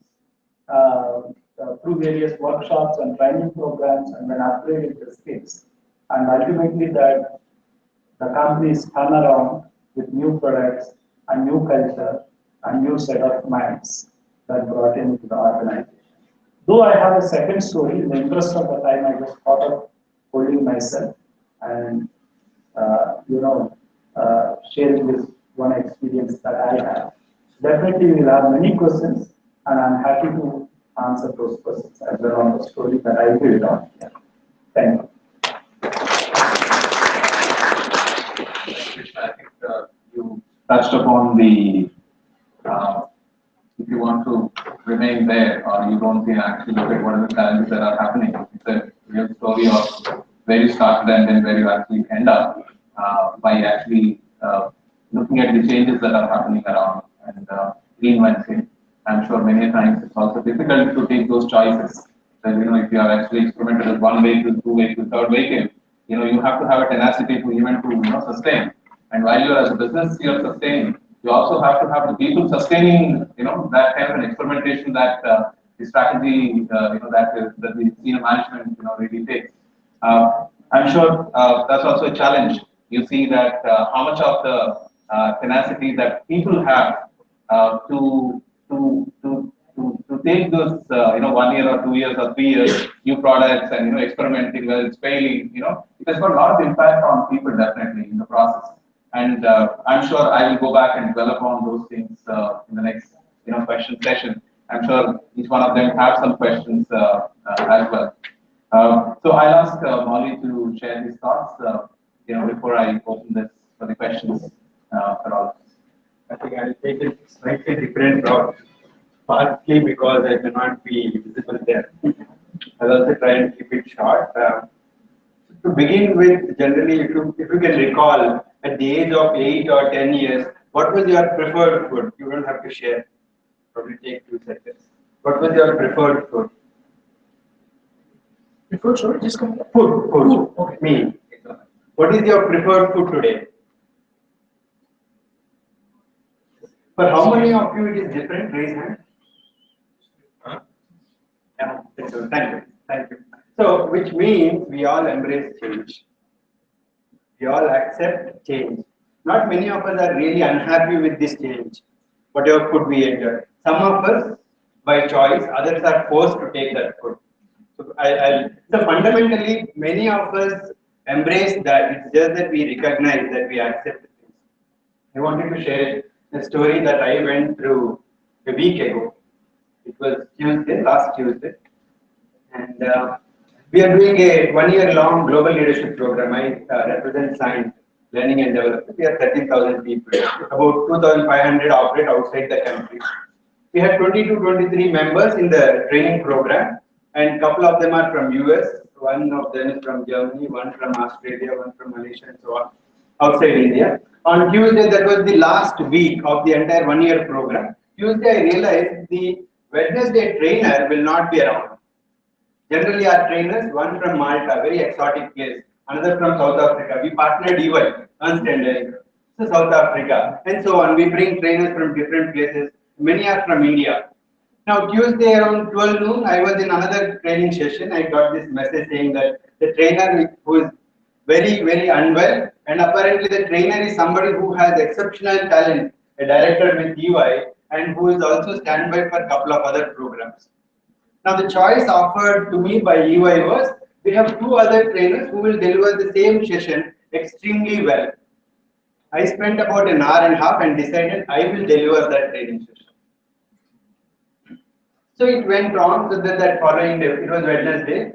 through various workshops and training programs, and then upgraded the skills. And ultimately that the companies turn around with new products and new culture and new set of minds that brought into the organization. Though I have a second story, in the interest of the time, I just thought of holding myself and sharing this one experience that I have. Definitely we will have many questions, and I'm happy to answer those questions as well on the story that I built on here. Thank you.
I think you touched upon the, if you want to remain there or you don't actually look at what are the challenges that are happening, it's a real story of where you started and then where you actually end up by actually looking at the changes that are happening around and reinventing. I'm sure many times it's also difficult to take those choices. So, if you are actually experimented with one vehicle, two vehicle, third vehicle, you have to have a tenacity to even to sustain. And while you are as a business, you are sustaining. You also have to have the people sustaining, that kind of an experimentation that the strategy, that the senior management, really takes. I'm sure that's also a challenge. You see that how much of the tenacity that people have to take those 1 year or 2 years or 3 years new products and experimenting whether it's failing, it has got a lot of impact on people definitely in the process. And I'm sure I will go back and develop on those things in the next question session. I'm sure each one of them have some questions as well. So I'll ask Molly to share his thoughts before I open this for the questions for all of us.
I think I'll take it slightly different route, partly because I may not be visible there. I'll also try and keep it short. To begin with, generally, if you can recall, at the age of 8 or 10 years, what was your preferred food? You don't have to share. Probably take 2 seconds. What was your preferred food?
Preferred, sorry, just come.
Food.
Okay.
Me. What is your preferred food today? For how many of you it is different? Raise hand. Yeah, thank you. So, which means we all embrace change. We all accept change. Not many of us are really unhappy with this change, whatever food we enjoy. Some of us by choice, others are forced to take that food. So fundamentally, many of us embrace that. It's just that we recognize that we accept things. I wanted to share a story that I went through a week ago. It was last Tuesday, and we are doing a 1-year-long global leadership program. I represent Science, Learning and Development. We are 13,000 people. About 2,500 operate outside the country. We had 23 members in the training program, and a couple of them are from US. One of them is from Germany, one from Australia, one from Malaysia, and so on, outside India. On Tuesday, that was the last week of the entire 1-year program. Tuesday, I realized the Wednesday trainer will not be around. Generally, our trainers, one from Malta, very exotic place, another from South Africa. We partnered EY, Ernst and Young, so South Africa, and so on. We bring trainers from different places. Many are from India. Now, Tuesday around 12 noon, I was in another training session. I got this message saying that the trainer who is very, very unwell, and apparently the trainer is somebody who has exceptional talent, a director with EY, and who is also standby for a couple of other programs. Now, the choice offered to me by EY was, we have 2 other trainers who will deliver the same session extremely well. I spent about an hour and a half and decided I will deliver that training session. So it went on so that following day, it was Wednesday.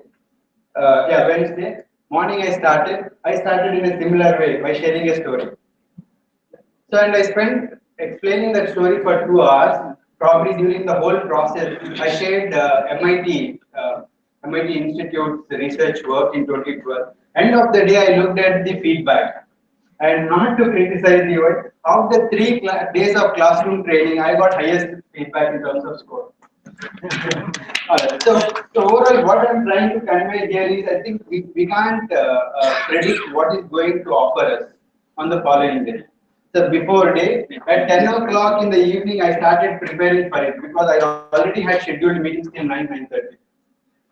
Wednesday morning I started in a similar way by sharing a story. So, and I spent explaining that story for 2 hours. Probably during the whole process, I shared MIT Institute's research work in 2012. End of the day, I looked at the feedback, and not to criticize you, of the 3 days of classroom training, I got highest feedback in terms of score. So overall, what I'm trying to convey here is, I think we can't predict what is going to offer us on the following day. So before day, at 10 o'clock in the evening, I started preparing for it because I already had scheduled meetings till 9:30.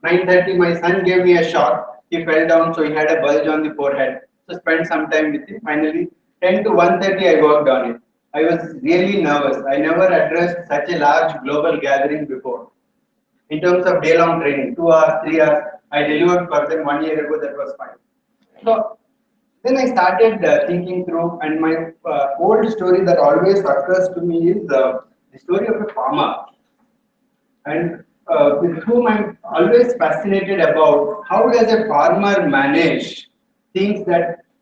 9:30, my son gave me a shock. He fell down, so he had a bulge on the forehead. So spent some time with him. Finally, 10 to 1:30, I worked on it. I was really nervous. I never addressed such a large global gathering before. In terms of day-long training, 2 hours, 3 hours, I delivered for them 1 year ago. That was fine. So then I started thinking through, and my old story that always occurs to me is the story of a farmer, and with whom I'm always fascinated about how does a farmer manage things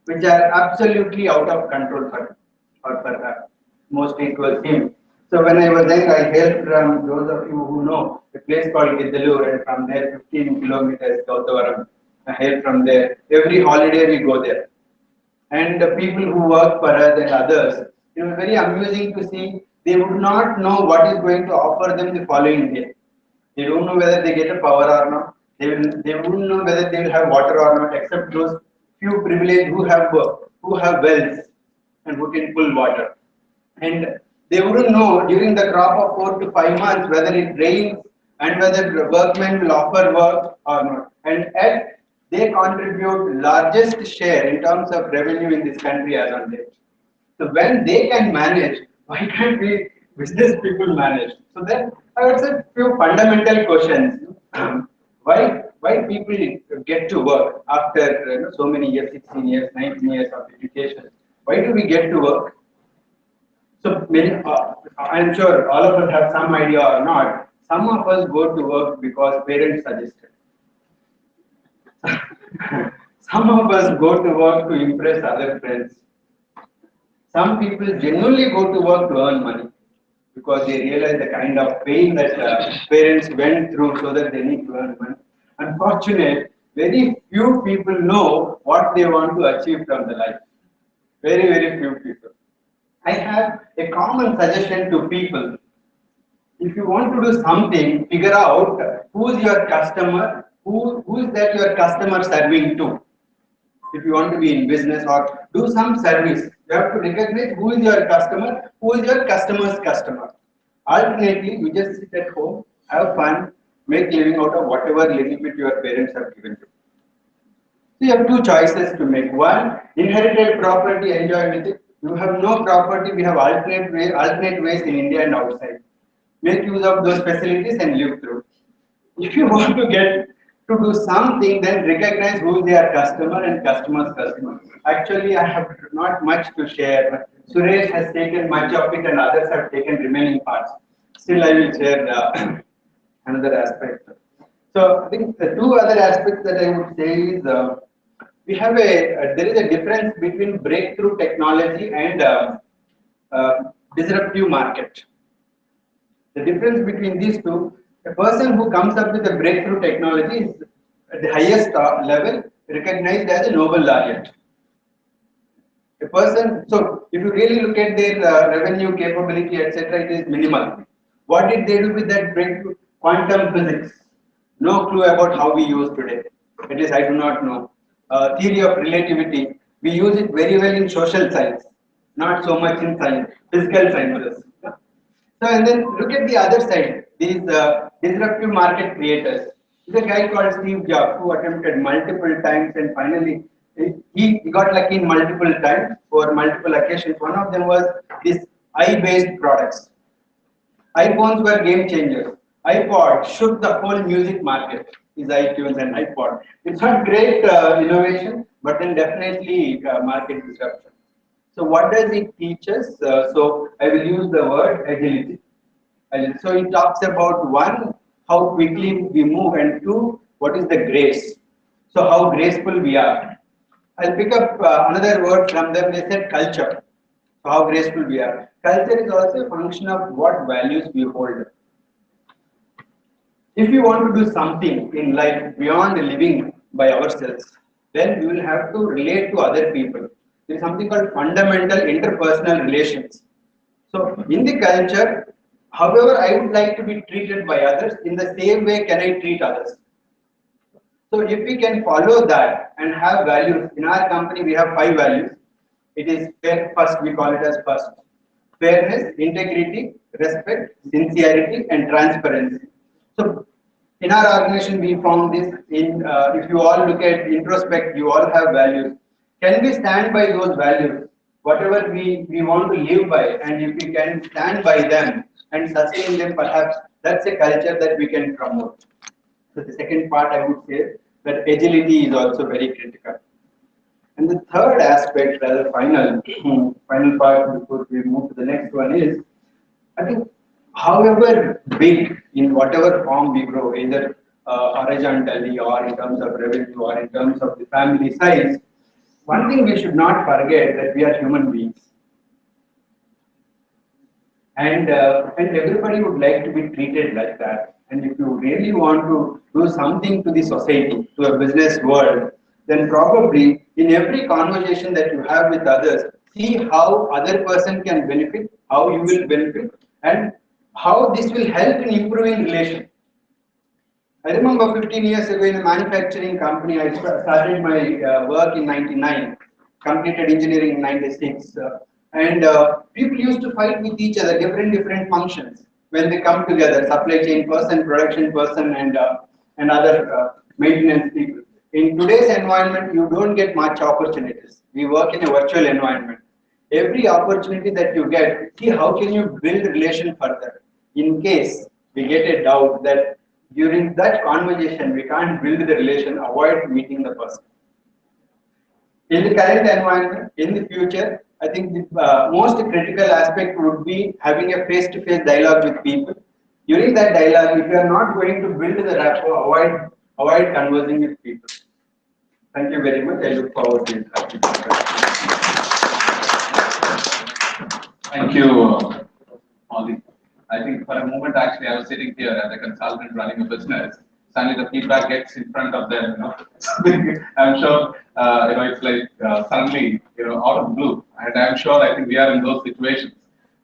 which are absolutely out of control for him, or perhaps mostly it was him. So when I was there, I hailed from, those of you who know, a place called Giddalur, and from there 15 kilometers south of I hail from there. Every holiday we go there. And the people who work for us and others, it was very amusing to see. They would not know what is going to offer them the following day. They don't know whether they get a power or not. They wouldn't know whether they will have water or not, except those few privileged who have wells and who can pull water. And they wouldn't know during the crop of 4 to 5 months whether it rains and whether the workmen will offer work or not. And yet they contribute largest share in terms of revenue in this country as on date. So when they can manage, why can't we business people manage? So then I would say few fundamental questions. Why people get to work after so many years, 16 years, 19 years of education? Why do we get to work? So many, I'm sure all of us have some idea or not. Some of us go to work because parents suggested. Some of us go to work to impress other friends. Some people genuinely go to work to earn money because they realize the kind of pain that parents went through so that they need to earn money. Unfortunately, very few people know what they want to achieve from the life. Very, very few people. I have a common suggestion to people. If you want to do something, figure out who's your customer, who's that your customer serving to. If you want to be in business or do some service, you have to recognize who is your customer, who is your customer's customer. Alternately, you just sit at home, have fun, make living out of whatever little bit your parents have given you. So you have two choices to make. One, inherited property, enjoy with it. You have no property, we have alternate ways in India and outside. Make use of those facilities and live through. If you want to get to do something, then recognize who is their customer and customer's customer. Actually, I have not much to share. Suresh has taken much of it and others have taken remaining parts. Still, I will share another aspect. So, I think the two other aspects that I would say is we have there is a difference between breakthrough technology and disruptive market. The difference between these two, a person who comes up with a breakthrough technology is at the highest level recognized as a Nobel laureate. A person, so if you really look at their revenue capability, etc., it is minimal. What did they do with that breakthrough? Quantum physics. No clue about how we use today. At least I do not know. Theory of relativity. We use it very well in social science, not so much in science, physical sciences. So, and then look at the other side, these disruptive market creators. There's a guy called Steve Jobs who attempted multiple times and finally he got lucky in multiple times for multiple occasions. One of them was this eye-based products. iPhones were game changers. iPod shook the whole music market, is iTunes and iPod. It's not great innovation, but then definitely market disruption. So what does it teach us? So I will use the word agility. So it talks about one, how quickly we move, and two, what is the grace? So how graceful we are. I'll pick up another word from them. They said culture. So how graceful we are. Culture is also a function of what values we hold. If we want to do something in life beyond living by ourselves, then we will have to relate to other people. There is something called fundamental interpersonal relations. So in the culture, however I would like to be treated by others, in the same way can I treat others. So if we can follow that and have values, in our company we have 5 values. It is fair, first we call it as first. Fairness, integrity, respect, sincerity and transparency. So in our organization we found this in, if you all look at introspect, you all have values. Can we stand by those values? Whatever we want to live by, and if we can stand by them and sustain them, perhaps that's a culture that we can promote. So the second part I would say that agility is also very critical. And the third aspect, rather final part before we move to the next one is, I think however big in whatever form we grow, either horizontally or in terms of revenue or in terms of the family size, one thing we should not forget that we are human beings. And everybody would like to be treated like that. And if you really want to do something to the society, to a business world, then probably in every conversation that you have with others, see how other person can benefit, how you will benefit, and how this will help in improving relations. I remember 15 years ago in a manufacturing company, I started my work in 99, completed engineering in 96. And people used to fight with each other, different functions when they come together, supply chain person, production person, and other maintenance people. In today's environment, you don't get much opportunities. We work in a virtual environment. Every opportunity that you get, see how can you build relation further. In case we get a doubt that during that conversation we can't build the relation, avoid meeting the person. In the current environment, in the future, I think the most critical aspect would be having a face-to-face dialogue with people. During that dialogue, if you are not going to build the rapport, avoid conversing with people. Thank you very much. I look forward to interacting with you.
Thank you, Moorthy. I think for a moment, actually, I was sitting here as a consultant running a business. Suddenly, the feedback gets in front of them. I'm sure, it's like suddenly, out of the blue. And I'm sure, I think we are in those situations.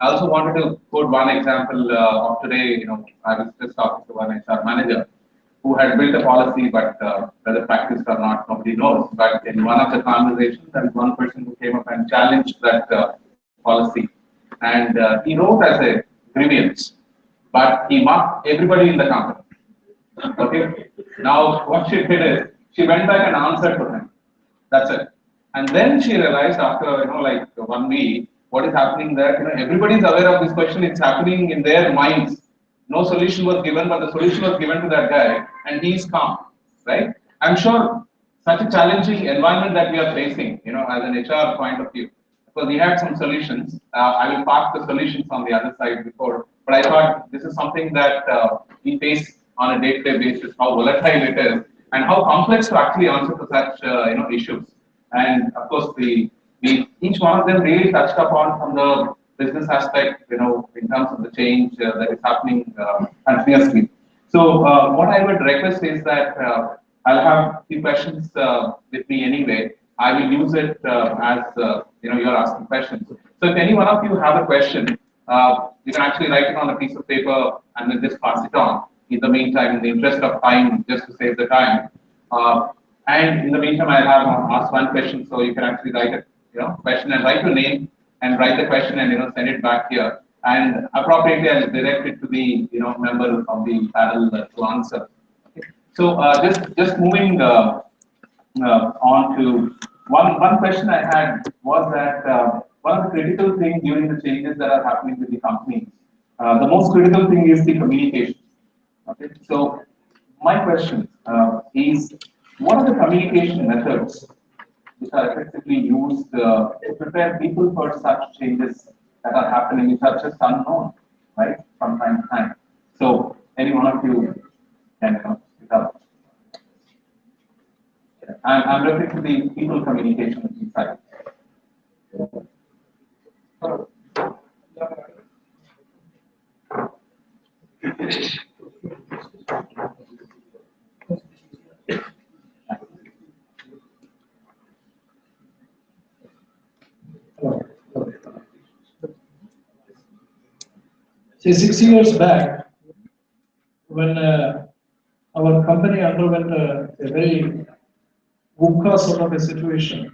I also wanted to quote one example of today. I was just talking to one HR manager who had built a policy, but whether practiced or not, nobody knows. But in one of the conversations, there was one person who came up and challenged that policy. And he wrote as a grievance, but he marked everybody in the company. Okay. Now, what she did is she went back and answered to him. That's it. And then she realized after like 1 week, what is happening there? Everybody is aware of this question. It's happening in their minds. No solution was given, but the solution was given to that guy, and he's calm, right? I'm sure such a challenging environment that we are facing, as an HR point of view. Because we had some solutions. I will park the solutions on the other side before, but I thought this is something that we face on a day-to-day basis, how volatile it is, and how complex to actually answer to such issues. And of course, each one of them really touched upon from the business aspect, in terms of the change that is happening continuously. So what I would request is that I'll have a few questions with me anyway. I will use it as you're asking questions. So if any one of you have a question, you can actually write it on a piece of paper and then just pass it on. In the meantime, in the interest of time, just to save the time, and in the meantime, I have asked one question, so you can actually write a question and write your name and write the question and send it back here. And appropriately, I'll direct it to the member of the panel to answer. Okay. So just moving on to one question I had was that one of the critical things during the changes that are happening with the companies, the most critical thing is the communication. Okay, so my question is, what are the communication methods which are effectively used to prepare people for such changes that are happening, which are just unknown, right, from time to time? So, any one of you can pick up. I'm referring to the people communication inside.
See, 6 years back, when our company underwent a very VUCA sort of a situation,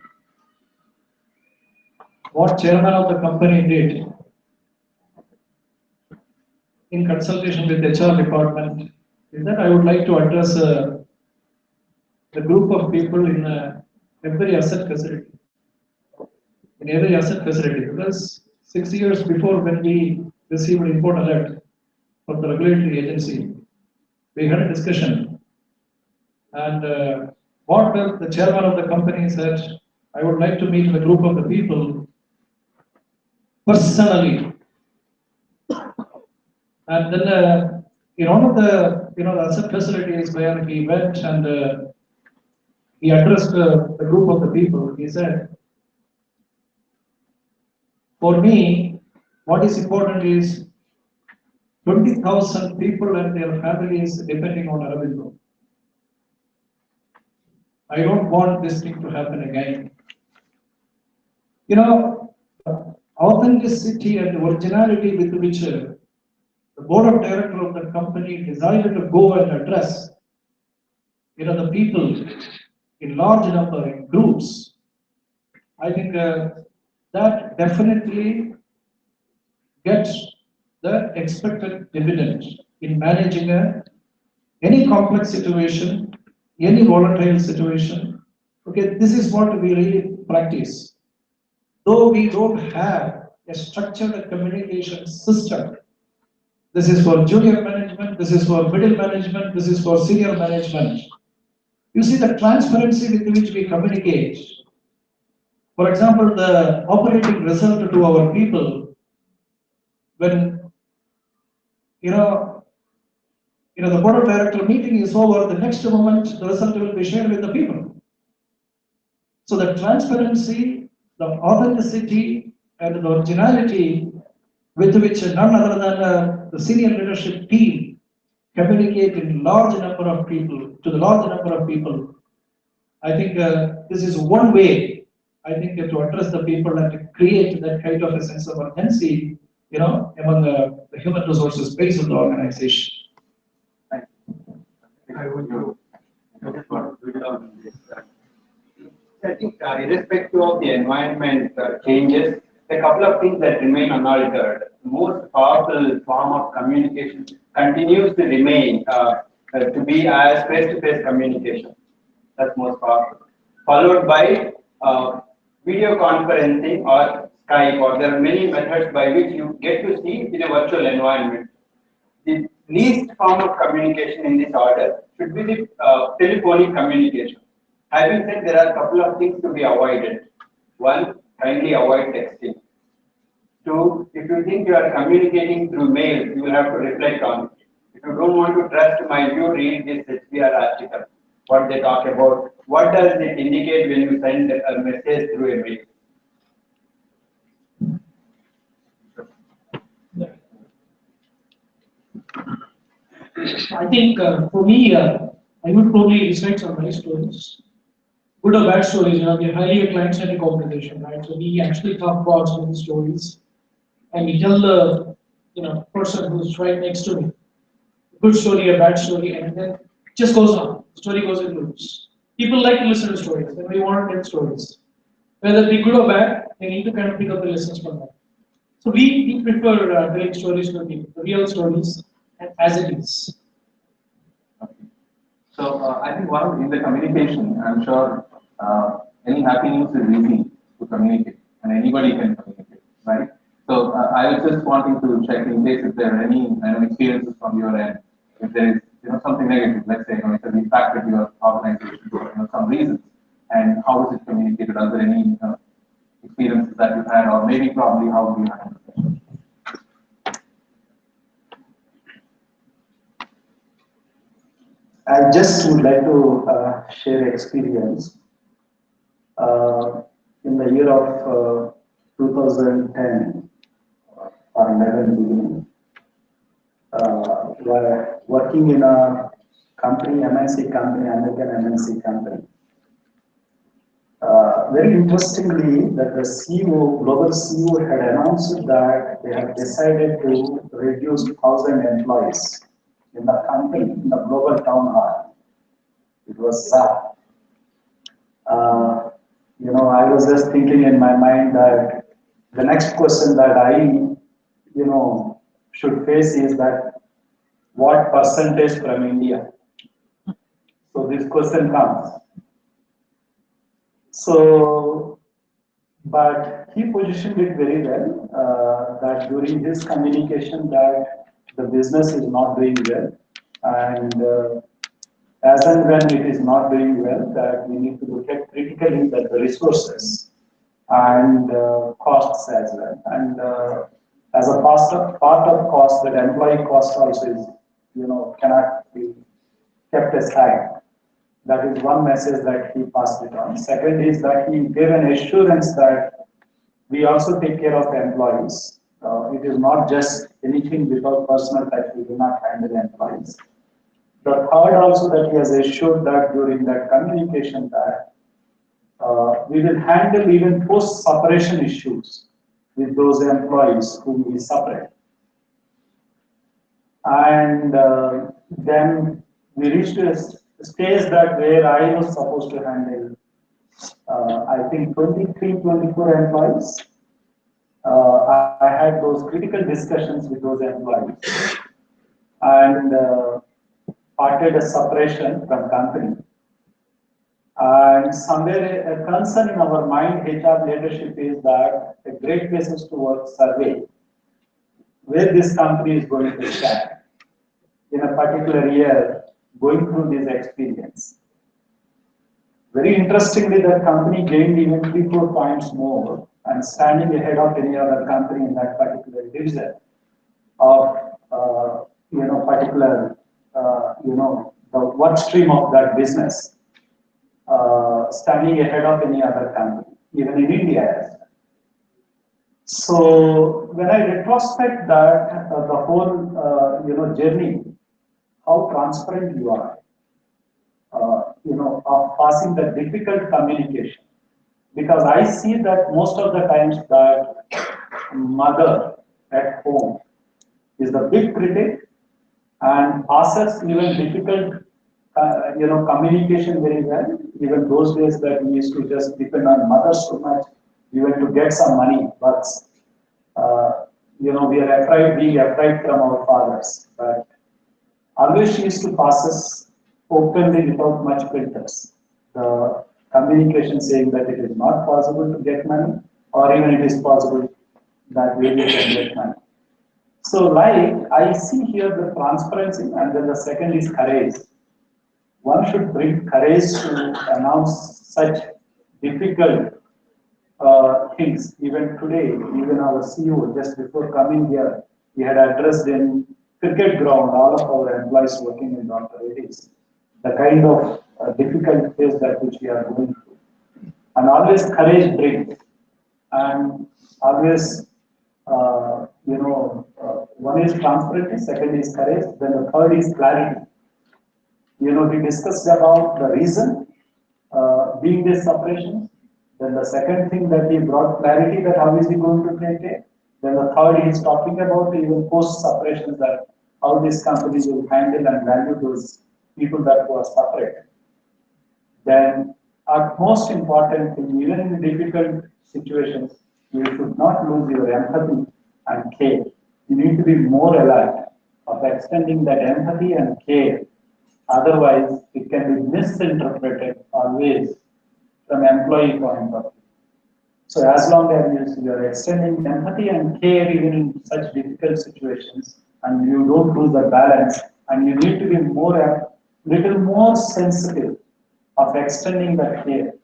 what chairman of the company did in consultation with HR department is that I would like to address the group of people in every asset facility. In every asset facility, because 6 years before, when we received import alert from the regulatory agency, we had a discussion, and what the chairman of the company said, I would like to meet the group of the people personally. And then in one of the the asset facilities where he went and he addressed the group of the people, he said, for me, what is important is 20,000 people and their families depending on Aurobindo. I don't want this thing to happen again. Authenticity and originality with which the board of directors of the company decided to go and address the people in large number, in groups. I think that definitely gets the expected dividend in managing any complex situation, any volatile situation. Okay, this is what we really practice. Though we don't have a structured communication system, this is for junior management, this is for middle management, this is for senior management. You see the transparency with which we communicate. For example, the operating result to our people, when the board of director meeting is over, the next moment the result will be shared with the people. So the transparency, the authenticity, and the originality with which none other than the senior leadership team communicate in large number of people to the large number of people. I think this is one way, I think, to address the people and to create that kind of a sense of urgency, among the human resources base of the organization.
I just want to build on this. I think irrespective of the environment changes, a couple of things that remain unaltered. The most powerful form of communication continues to remain to be as face-to-face communication. That's most powerful. Followed by video conferencing or Skype, or there are many methods by which you get to see in a virtual environment. The least form of communication in this order should be the telephonic communication. Having said, there are a couple of things to be avoided. One, kindly avoid texting. Two, if you think you are communicating through mail, you will have to reflect on it. If you don't want to trust my view, read this HBR article. What they talk about. What does it indicate when you send a message through a mail?
I think for me, I would probably recite some nice stories. Good or bad stories, we're highly a client-centric organization, right? So we actually talk about some of the stories and we tell the person who's right next to me, good story, a bad story, and then it just goes on. The story goes in loops. People like to listen to stories, and we want to get stories. Whether they be good or bad, they need to kind of pick up the lessons from that. So we prefer telling stories to people, the real stories, and as it is.
So I think in the communication, I'm sure any happy news is easy to communicate, and anybody can communicate, right? So I was just wanting to check in case if there are any experiences from your end, if there is something negative, let's say it has impacted your organization for some reasons, and how is it communicated? Are there any experiences that you've had, or maybe probably how do you handle it?
I just would like to share experience. In the year of 2010 or 11 beginning, were working in a company, MNC company, American MNC company. Very interestingly, that the CEO, global CEO, had announced that they have decided to reduce 1,000 employees in the company, in the global town hall. It was sad. I was just thinking in my mind that the next question that I, should face is that what percentage from India? So this question comes. So, but he positioned it very well, that during his communication that the business is not doing well, and as and when it is not doing well, that we need to look at critically that the resources and costs as well. And as a part of cost, that employee cost also is, cannot be kept aside. That is one message that he passed it on. Second is that he gave an assurance that we also take care of the employees. It is not just anything without personal touch, we do not handle employees. The third also that he has assured that during that communication that we will handle even post-separation issues with those employees whom we separate. And then we reached a stage that where I was supposed to handle, I think 23, 24 employees. I had those critical discussions with those employees and parted a separation from company. And somewhere a concern in our mind, HR leadership, is that a great places to work survey, where this company is going to stand in a particular year, going through this experience. Very interestingly, that company gained even 3-4 points more and standing ahead of any other company in that particular division of, particular, the work stream of that business, standing ahead of any other company, even in India as well. So when I retrospect that, the whole, journey, how transparent you are, of passing the difficult communication. Because I see that most of the times that mother at home is the big critic and passes even difficult, communication very well. Even those days that we used to just depend on mother so much, even to get some money, but, we are being afraid from our fathers. But always she used to pass us openly without much filters. The communication saying that it is not possible to get money, or even it is possible that we can get money. So, like I see here the transparency, and then the second is courage. One should bring courage to announce such difficult things. Even today, even our CEO, just before coming here, we had addressed in cricket ground all of our employees working in Dr. Reddy's, the kind of difficult phase that which we are going through. And always courage brings, and always, one is transparency, second is courage, then the third is clarity. We discussed about the reason being this separation. Then the second thing that he brought clarity that how is he going to take it. Then the third he is talking about even post separation, that how these companies will handle and value those people that were separated. Then our most important thing, even in difficult situations, you should not lose your empathy and care. You need to be more alert of extending that empathy and care. Otherwise, it can be misinterpreted always from employee point of view. So as long as you are extending empathy and care even in such difficult situations, and you don't lose the balance, and you need to be little more sensitive of extending that care,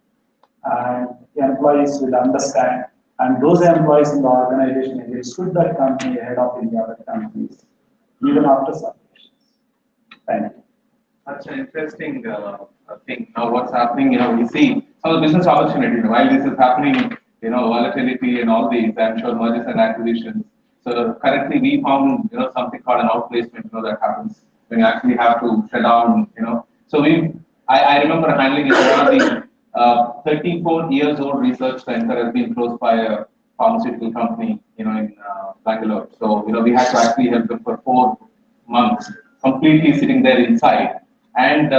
and the employees will understand, and those employees in the organization will stood that company ahead of any other companies, even after separations. Thank you.
That's an interesting thing. Now, what's happening? We see some of the business opportunity. While this is happening, volatility and all these, I'm sure mergers and acquisitions. So currently, we found something called an outplacement. That happens when you actually have to shut down. So I remember handling it. One of the 34 years old research center has been closed by a pharmaceutical company, in Bangalore. So we had to actually help them for 4 months, completely sitting there inside. And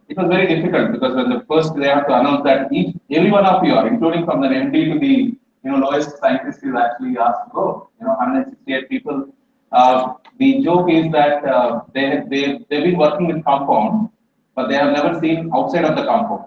it was very difficult because when the first they have to announce that every one of you are, including from the MD to the lowest scientist, is actually asked to go. 168 people. The joke is that they've been working with compound, but they have never seen outside of the compound,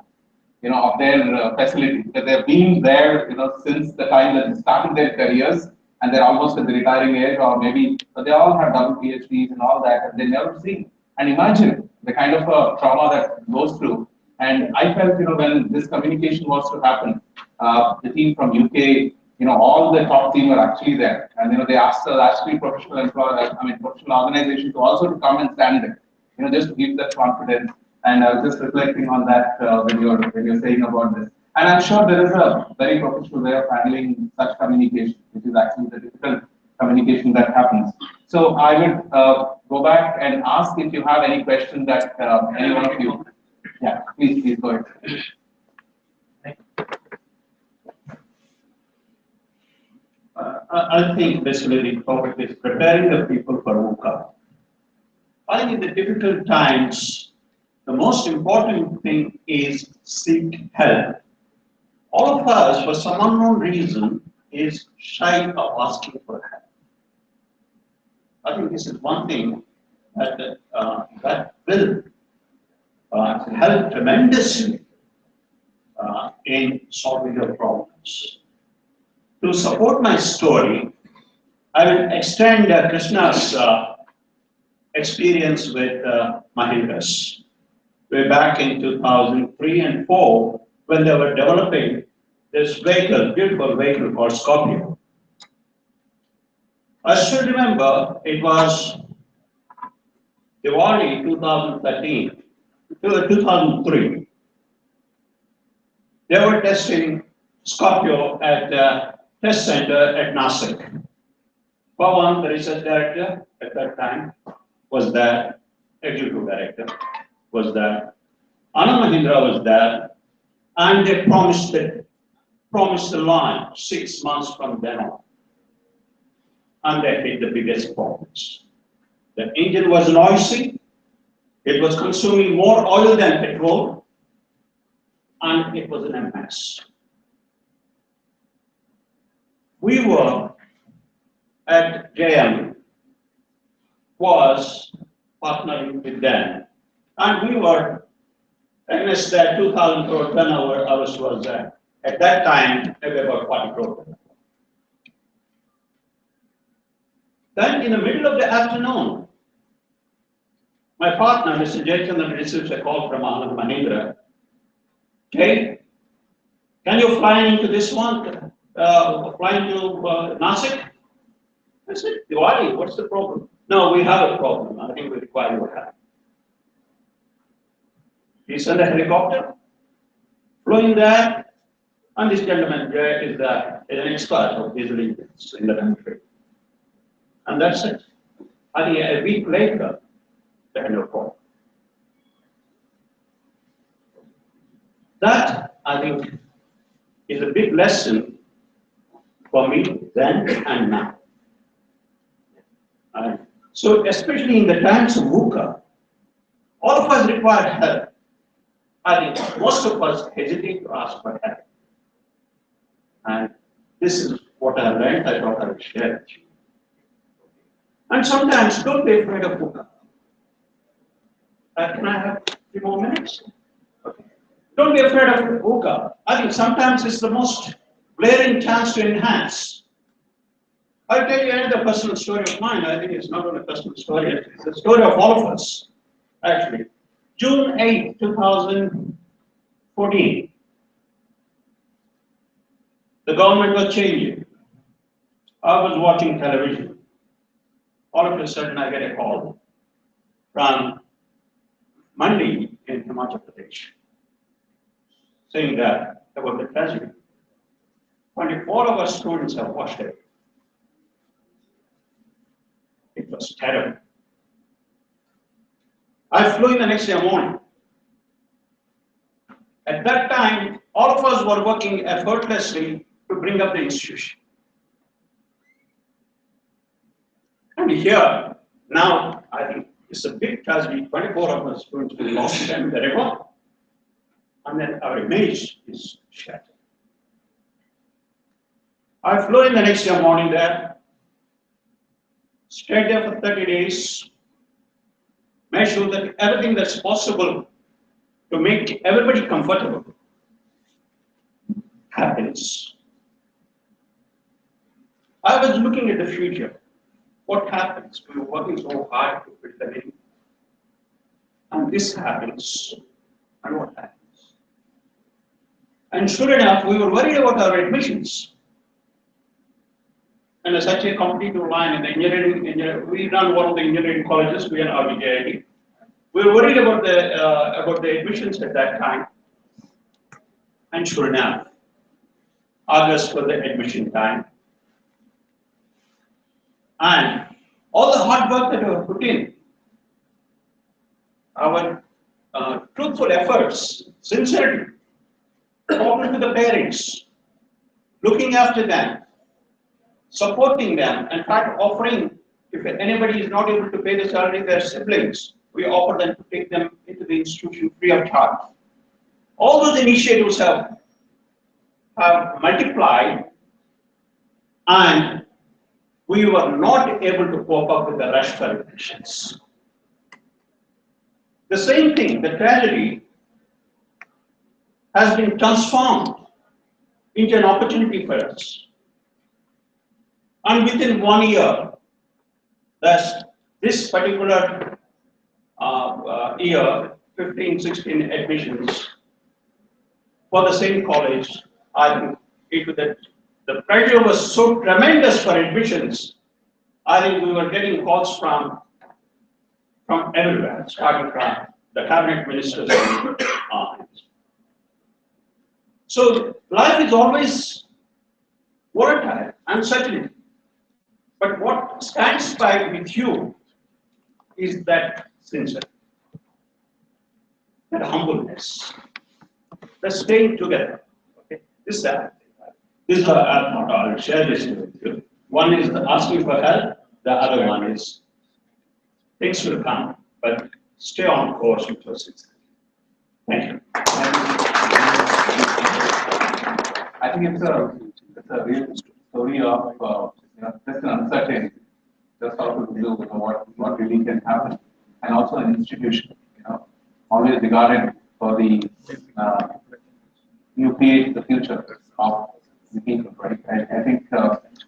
of their facility. Because they've been there, since the time that they started their careers, and they're almost at the retiring age, or maybe, but they all have double PhDs and all that, and they never seen. And imagine the kind of trauma that goes through. And I felt, when this communication was to happen, the team from UK, all the top team were actually there. And, they asked us, actually professional organization to also to come and stand there, just to give that confidence. And I was just reflecting on that when you're saying about this. And I'm sure there is a very professional way of handling such communication, which is actually the difficult communication that happens. So I would go back and ask if you have any questions that any one of you. Yeah, please go ahead.
I think basically the topic is preparing the people for VUCA. I think in the difficult times, the most important thing is seek help. All of us, for some unknown reason, is shy of asking for help. I think this is one thing that will help tremendously in solving your problems. To support my story, I will extend Krishna's experience with Mahindra's. Way back in 2003 and 4, when they were developing this vehicle, beautiful vehicle called Scorpio. I still remember it was Diwali 2013, 2003. They were testing Scorpio at the test center at Nasik. Pawan, the research director at that time, was there. Executive director was there. Anand Mahindra was there. And they promised the line 6 months from then on. And they hit the biggest problems. The engine was noisy. It was consuming more oil than petrol. And it was an mess. We were at JM was partnering with them. And we were against that 2,000 crore turnover, ours was at that time maybe about 40 crore. Then in the middle of the afternoon, my partner, Mr. Jayachandran, receives a call from Anand Mahindra. Okay, can you fly into this one? Fly into Nasik? I said, Diwali, what's the problem? No, we have a problem. I think we require your help. He sent a helicopter, flew in there, and this gentleman there is an expert of diesel engines in the country. And that's it. I think a week later, they had no problem. That, I think, is a big lesson for me then and now. So, especially in the times of VUCA, all of us require help. I think most of us hesitate to ask for help. And this is what I learned, I thought I would share with you. And sometimes don't be afraid of VUCA. Can I have a few more minutes? Okay. Don't be afraid of VUCA. I think sometimes it's the most glaring chance to enhance. I'll tell you another personal story of mine. I think it's not only a personal story, it's a story of all of us, actually. June 8, 2014, the government was changing. I was watching television. All of a sudden, I get a call from Mandi in Himachal Pradesh saying that about the tragedy. 24 of our students have washed away. It was terrible. I flew in the next day morning. At that time, all of us were working effortlessly to bring up the institution. And here, now, I think it's a big tragedy. 24 of us students we lost them, they are gone. And then our image is shattered. I flew in the next day morning there, stayed there for 30 days, made sure that everything that's possible to make everybody comfortable happens. I was looking at the future. What happens? We were working so hard to build the name. And this happens. And what happens? And sure enough, we were worried about our admissions. And such a competitive line in the engineering, we run one of the engineering colleges, we are VJIM. We were worried about the admissions at that time. And sure enough, August was the admission time. And all the hard work that we put in, our truthful efforts, sincerity, talking to the parents, looking after them, supporting them, and offering, if anybody is not able to pay the salary of their siblings, we offer them to take them into the institution free of charge. All those initiatives have multiplied, and we were not able to cope up with the rush for admissions. The same thing, the tragedy has been transformed into an opportunity for us. And within 1 year, this particular year, 15, 16 admissions, for the same college, I think the pressure was so tremendous for admissions. I think we were getting calls from everywhere, starting from the cabinet ministers. So life is always volatile, uncertain. But what stands by with you is that sincerity, that humbleness, the staying together. Okay, I'll share this with you. One is the asking for help. The other one is things will come, but stay on course with your sincerity. Thank you.
I think it's a real story of just an uncertainty, just how to do what really can happen, and also an institution, always regarded for the you create the future of the people, right? I think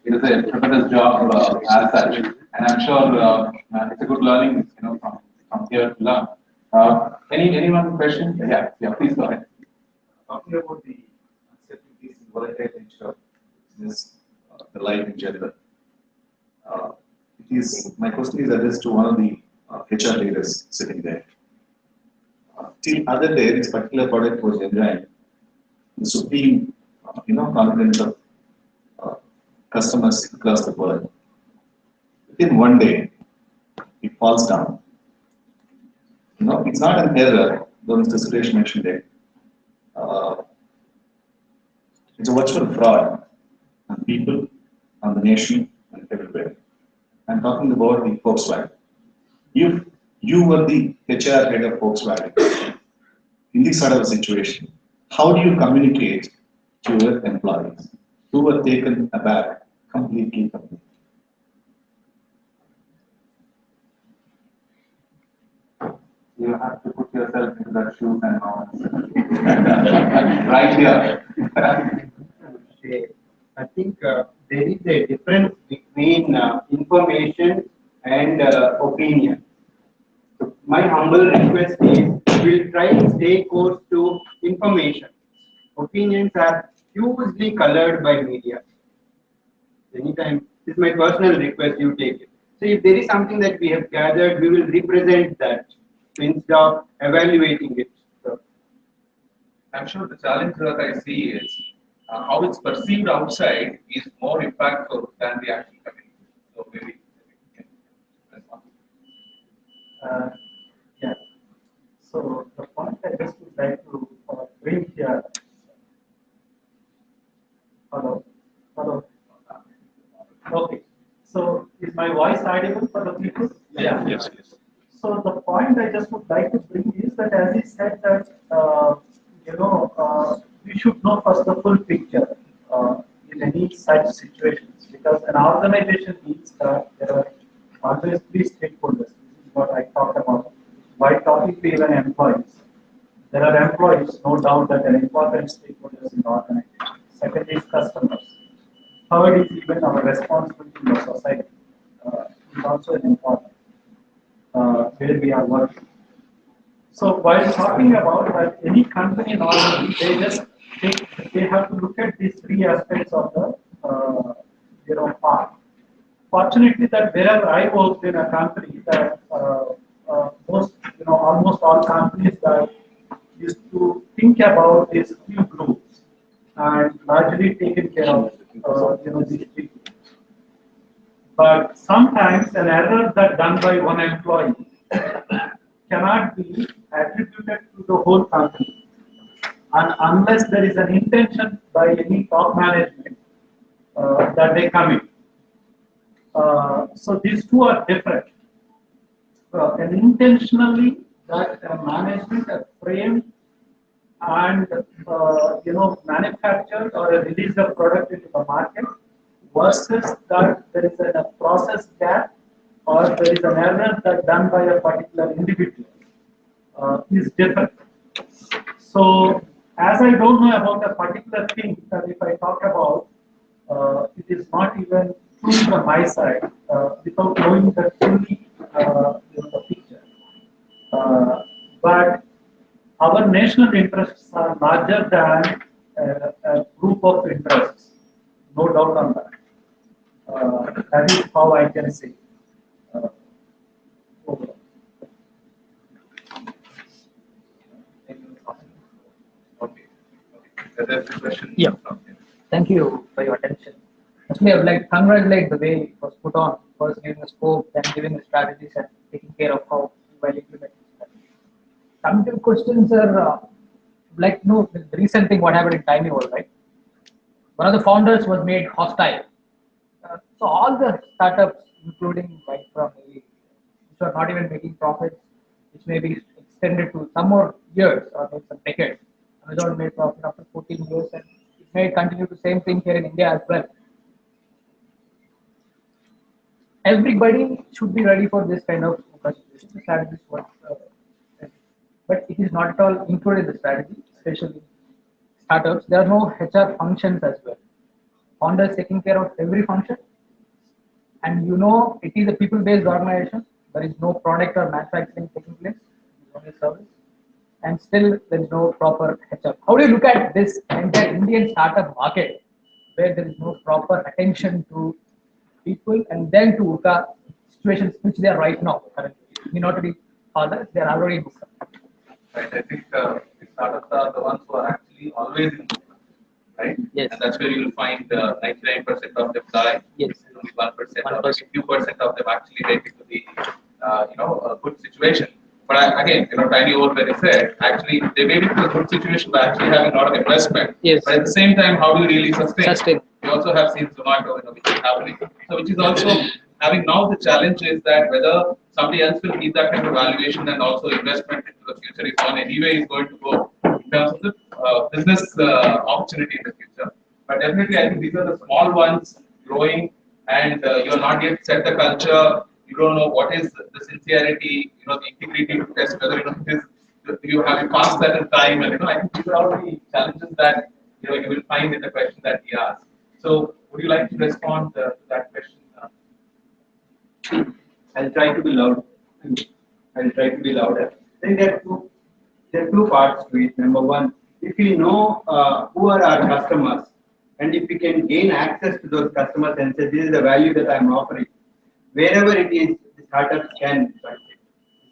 it is a tremendous job as such, and I'm sure it's a good learning, from here to learn. Anyone question? Yeah, please go ahead.
Talking about the uncertainties and volatile nature of business, the life in general. My question is addressed to one of the HR leaders sitting there. Till other day, this particular product was enjoying the supreme, confidence of customers across the world. Within one day, it falls down. It's not an error, though Mr. Suresh mentioned it. It's a virtual fraud on people, on the nation, and everywhere. I'm talking about the Volkswagen. If you were the HR head of Volkswagen in this sort of a situation, how do you communicate to your employees who were taken aback completely?
You have to put yourself into that shoes and all. Right here.
I think there is a difference between information and opinion. So my humble request is we'll try to stay close to information. Opinions are hugely colored by media. Anytime, this is my personal request, you take it. So if there is something that we have gathered, we will represent that instead of evaluating it. So,
I'm sure the challenge that I see is how it's perceived outside is more impactful than the actual community. So maybe you can respond.
Yeah. So the point I just would like to bring here. Hello. Okay. So is my voice audible for the people?
Yeah. Yes.
So the point I just would like to bring is that, as he said, that we should know first the full picture in any such situations, because an organization needs that there are always three stakeholders. This is what I talked about while talking to even employees. There are employees, no doubt, that are important stakeholders in the organization. Second is customers. Third is even our responsibility in the society. Is also an important where we are working. So while talking about that, any company normally they have to look at these three aspects of the part. Fortunately, that wherever I worked in a company, that almost all companies that used to think about these few groups and largely taken care of these three groups. But sometimes an error that done by one employee cannot be attributed to the whole company, and unless there is an intention by any top management that they commit. So these two are different. And intentionally that management has framed and manufactured or released a product into the market, versus that there is a process gap or there is an error that done by a particular individual is different. So as I don't know about a particular thing that if I talk about, it is not even true from my side without knowing the fully the picture. But our national interests are larger than a group of interests. No doubt on that. That is how I can say. Overall.
Okay. That's the question.
Yeah. Thank you for your attention. Actually, I would like to congratulate the way it was put on, first giving a scope, then giving the strategies and taking care of how well implemented. Coming to the questions, are like no the recent thing what happened in Tiny World, right? One of the founders was made hostile. So all the startups, including right from maybe which are not even making profits, which may be extended to some more years or maybe some decades. Amazon made profit after 14 years, and it may continue the same thing here in India as well. Everybody should be ready for this kind of strategies. But it is not at all included in the strategy, especially startups. There are no HR functions as well. Founders taking care of every function, and it is a people-based organization. There is no product or manufacturing taking place. It's only service, and still there is no proper HR. How do you look at this entire Indian startup market, where there is no proper attention to people, and then to VUCA situations which they are right now currently? May not be others; they are already in VUCA.
Right. I think the startups are the ones who are actually always in movement, right?
Yes.
And that's where you will find 99% of them die.
Yes.
Only 1% or
1%.
few percent of them actually make it to the a good situation. But again, Tiny Old, when I said, actually they made it to a good situation by actually having a lot of investment.
Yes.
But at the same time, how do you really sustain?
Sustain.
We also have seen Zomato, which is happening. So which is also having now the challenge is that whether somebody else will need that kind of valuation and also investment into the future is on anyway is going to go in terms of the business opportunity in the future. But definitely, I think these are the small ones growing, and you are not yet set the culture. You don't know what is the sincerity, the integrity to test whether it is you have passed that in time, and I think these are all the challenges that you will find in the question that he asked. So, would you like to respond to that question?
I'll try to be loud. I'll try to be louder. Then there are two parts to it. Number one, if you know who are our customers, and if we can gain access to those customers and say this is the value that I'm offering, wherever it is, the startups can succeed.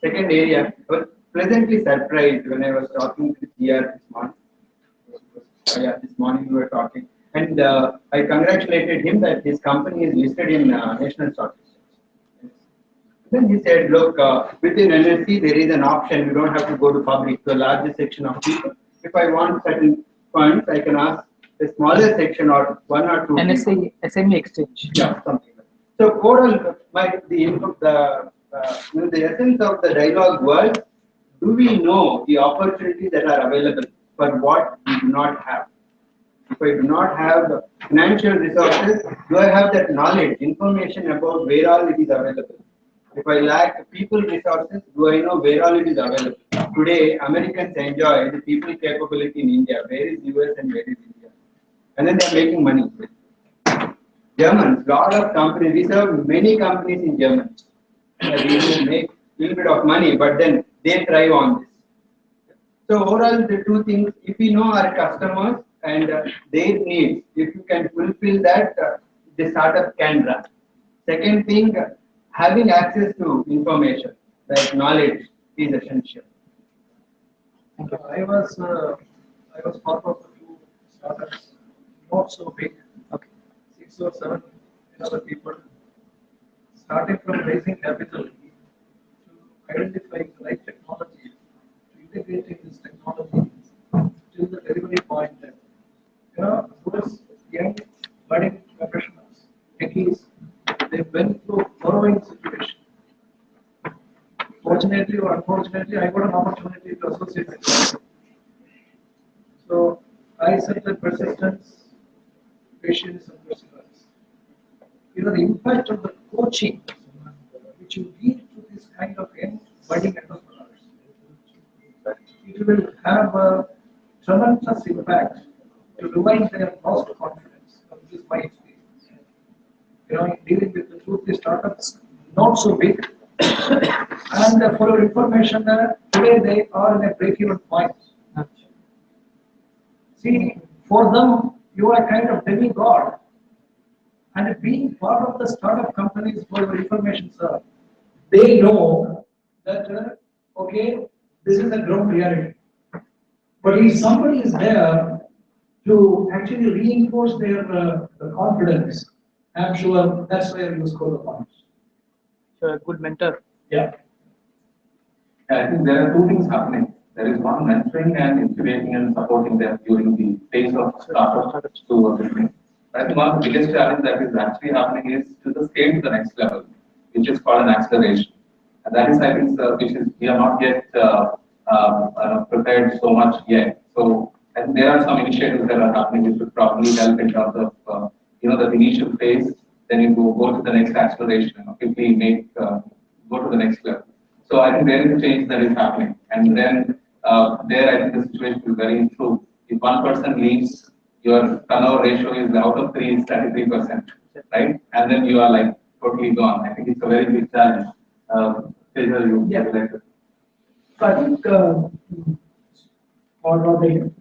Second area, I was pleasantly surprised when I was talking to TR this morning. This morning we were talking, and I congratulated him that his company is listed in National Stock Exchange. Then he said, look, within NSE there is an option. We don't have to go to public to a larger section of people. If I want certain funds, I can ask a smaller section or one or two.
NSE, SME exchange.
Yeah, something like that. So overall, the essence of the dialogue was, do we know the opportunities that are available for what we do not have? If I do not have the financial resources, do I have that knowledge, information about where all it is available? If I lack people resources, do I know where all it is available? Today, Americans enjoy the people capability in India. Where is US and where is India? And then they are making money. Germans, lot of companies, we serve many companies in Germany. We make a little bit of money, but then they thrive on this. So overall, the two things, if we know our customers and their needs, if you can fulfill that, the startup can run. Second thing, having access to information, like knowledge, is essential.
I was part of a few startups, not so big,
Okay.
6 or 7 other people, starting from raising capital to identifying the right technology, to integrating this technology till the delivery point. Those young budding professionals, techies, they went through borrowing situation. Fortunately or unfortunately, I got an opportunity to associate with them. So I said that persistence, patience, and perseverance. The impact of the coaching which you give to this kind of young budding entrepreneurs, it will have a tremendous impact to revive their lost confidence. This is my experience. In dealing with the 2-3 startups, not so big, And for your information, today they are in a break-even point. See, for them, you are kind of demigod. And being part of the startup companies, for your information, sir, they know that, okay, this is the ground reality. But if somebody is there to actually reinforce their confidence, I'm sure that's where you score the points.
So a good mentor.
Yeah.
I think there are two things happening. There is one mentoring and incubating and supporting them during the phase of startups to a business. I think one of the biggest challenge that is actually happening is to the scale to the next level, which is called an acceleration. And that is, I think, which is we are not yet prepared so much yet. So, and there are some initiatives that are happening which would probably help in terms of the initial phase. Then you go to the next acceleration, quickly go to the next level. So I think there is a change that is happening, and then there I think the situation is very improved. If one person leaves, your turnover ratio is out of 3 is 33%, right? And then you are like totally gone. I think it's a very big challenge. Teja, you
Yeah.
would like to.
So I think, or not the, am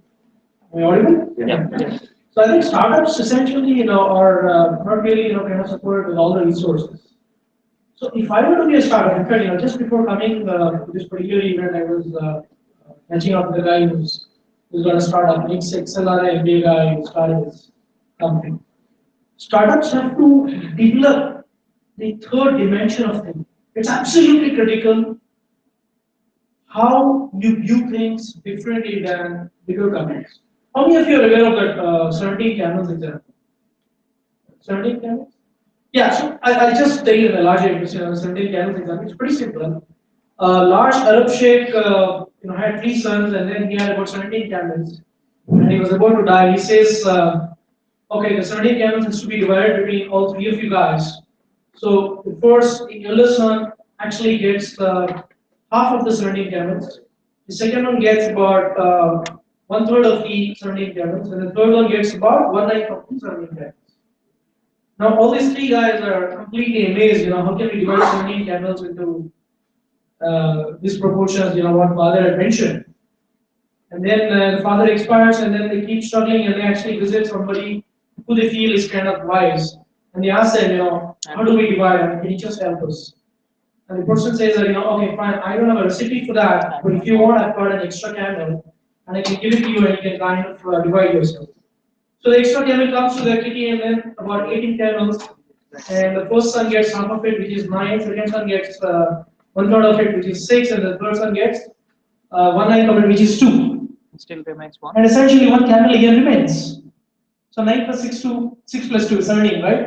I audible?
Yeah.
So I think startups essentially, are not really, kind of supported with all the resources. So if I were to be a startup, in fact, just before coming to this particular event, I was catching up with the guy who's got a startup, ex-XLR MBA guy who started his company. Startups have to develop the third dimension of things. It's absolutely critical how you view things differently than bigger companies. How many of you are aware of that 17 camels example? 17 camels? Yeah, so I'll just tell you the larger impression of 17 camels example. It's pretty simple. Large Arab sheikh had 3 sons and then he had about 17 camels. And he was about to die. He says, okay, the 17 camels has to be divided between all 3 of you guys. So the eldest son actually gets half of the 17 camels. The second one gets about 1/3 of the 17 camels, and the third one gets about 1/9 of the 17 camels. Now all these 3 guys are completely amazed. How can we divide 17 camels into these proportions? What father had mentioned. And then the father expires, and then they keep struggling, and they actually visit somebody who they feel is kind of wise, and they ask them, how do we divide? And can you just help us? And the person says that, okay, fine, I don't have a recipe for that, but if you want, I've got an extra camel, and I can give it to you, and you can kind of divide yourself. So the extra camel comes to the kitty, and then about 18 camels, and the first son gets half of it, which is 9, second son gets 1/3 of it, which is 6, and the third son gets 1/9 of it, which is 2.
Still remains one.
And essentially, one camel again remains. So 9 plus 6, 6 plus 2 is 17, right?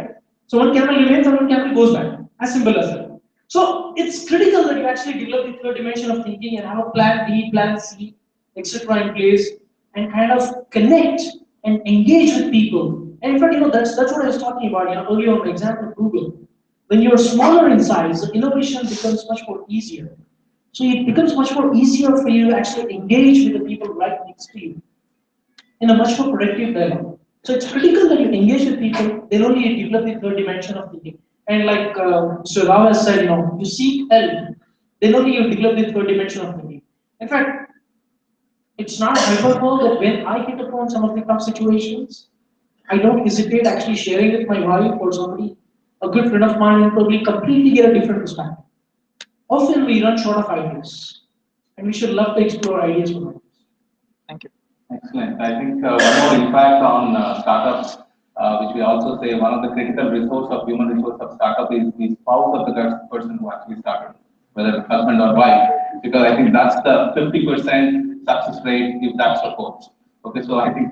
So one camel remains and one camel goes back. As simple as that. So it's critical that you actually develop the third dimension of thinking and have a plan B, plan C, etc. in place, and kind of connect and engage with people. And in fact, that's what I was talking about earlier on the example of Google. When you're smaller in size, the innovation becomes much more easier. So it becomes much more easier for you to actually engage with the people right next to you in a much more productive dialogue. So it's critical that you engage with people, then only you develop the third dimension of thinking. And like Mr. Rama said, you seek help, then only you develop the third dimension of thinking. In fact, it's not hyperbole that when I hit upon some of the tough situations, I don't hesitate actually sharing with my wife or somebody, a good friend of mine, and probably completely get a different perspective. Often we run short of ideas, and we should love to explore ideas from others.
Thank you.
Excellent. I think one more impact on startups, which we also say one of the critical resource of human resource of startup is the spouse of the person who actually started, whether it's husband or wife, because I think that's the 50% success rate if that supports. Okay, so I think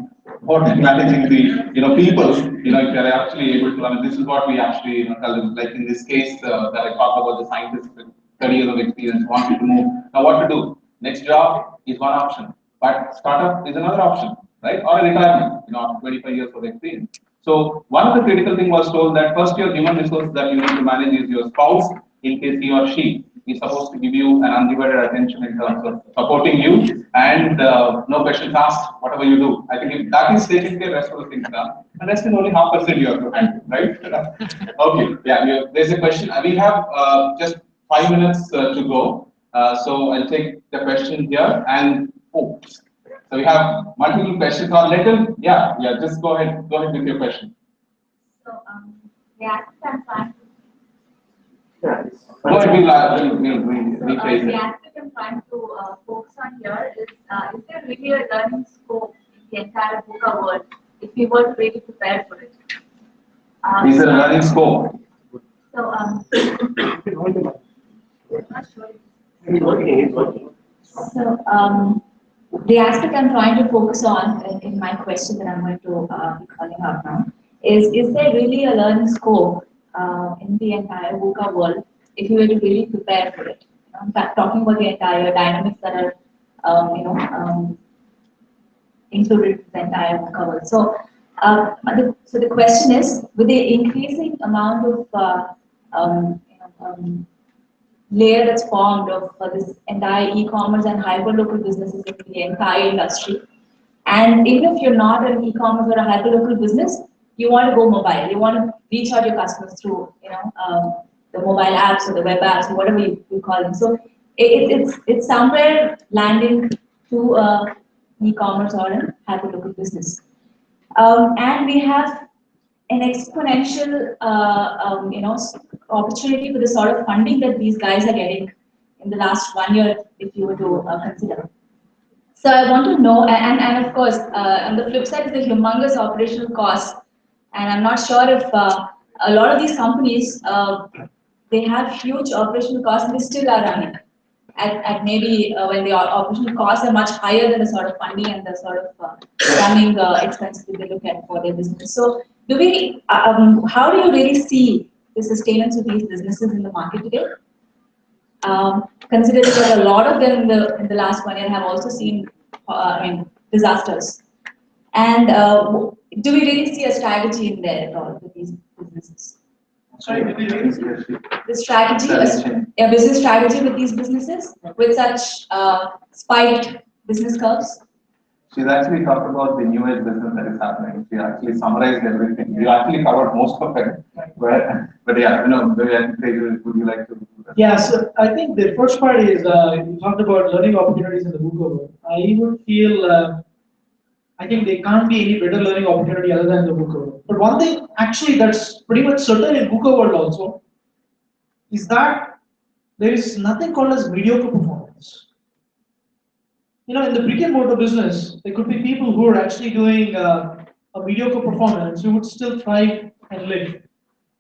for managing the people, if you're actually able to, this is what we actually tell them. Like in this case that I talked about, the scientists with 30 years of experience wanted to move. Now what to do? Next job is one option, but startup is another option, right? Or a retirement, after 25 years of experience. So one of the critical thing was told that first your human resource that you need to manage is your spouse, in case he or she is supposed to give you an undivided attention in terms of supporting you and no questions asked, whatever you do. I think if that is taken care, rest of the things done. And rest is only 0.5% you have to handle, right? Okay, yeah, there's a question. We have just 5 minutes to go. So I'll take the question here and so we have multiple questions or little. Yeah, just go ahead with your question.
So, the aspect I'm trying to
Go ahead, we'll rephrase
the
it.
aspect I'm trying to focus on here is there really a learning scope in the entire VUCA world if we were really prepared for it?
Is there a learning scope?
So, not sure.
So, the aspect I'm trying to focus on in my question that I'm going to be calling out now is there really a learning scope in the entire VUCA world if you were to really prepare for it? In fact, talking about the entire dynamics that are, included in the entire VUCA world. So, so the question is, with the increasing amount of layer that's formed of this entire e-commerce and hyperlocal businesses in the entire industry. And even if you're not an e-commerce or a hyperlocal business, you want to go mobile. You want to reach out your customers through, the mobile apps or the web apps or whatever you call them. So it's somewhere landing to e-commerce or a hyperlocal business. And we have an exponential, opportunity for the sort of funding that these guys are getting in the last 1 year, if you were to consider. So I want to know, and of course, on the flip side is the humongous operational costs. And I'm not sure if a lot of these companies, they have huge operational costs and they still are running at maybe when the operational costs are much higher than the sort of funding and the sort of running expenses that they look at for their business. So do we, how do you really see the sustenance of these businesses in the market today? Considering that a lot of them in the last 1 year have also seen, disasters. And do we really see a strategy in there at all with these businesses? The strategy, a business strategy with these businesses, with such spiked business curves?
She's actually talked about the new age business that is happening. She actually summarized everything. You actually covered most of it. But yeah, would you like to do that?
Yeah, so I think the first part is you talked about learning opportunities in the VUCA world. I would feel I think there can't be any better learning opportunity other than the VUCA world. But one thing actually that's pretty much certain in VUCA world also is that there is nothing called as mediocre performance. In the brick and mortar business, there could be people who are actually doing a mediocre performance who would still thrive and live.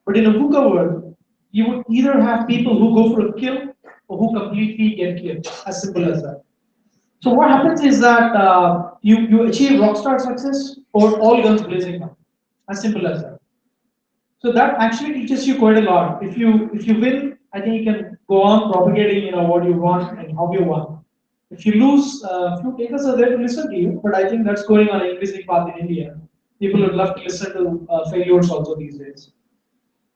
But in a VUCA world, you would either have people who go for a kill or who completely get killed, as simple as that. So what happens is that you achieve rockstar success or all guns blazing now, as simple as that. So that actually teaches you quite a lot. If you win, I think you can go on propagating what you want and how you want. If you lose, few takers are there to listen to you, but I think that's going on an increasing path in India. People would love to listen to failures also these days.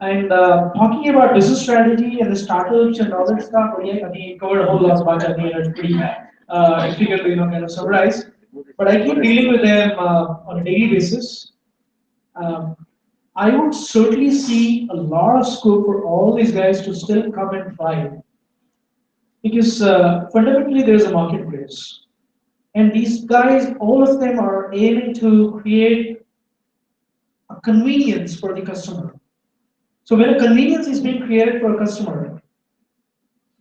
And talking about business strategy and the startups and all that stuff, I think you covered a whole lot much. I think it's pretty difficult to kind of summarize. But I keep dealing with them on a daily basis. I would certainly see a lot of scope for all these guys to still come and thrive. Because fundamentally there's a marketplace. And these guys, all of them are aiming to create a convenience for the customer. So when a convenience is being created for a customer,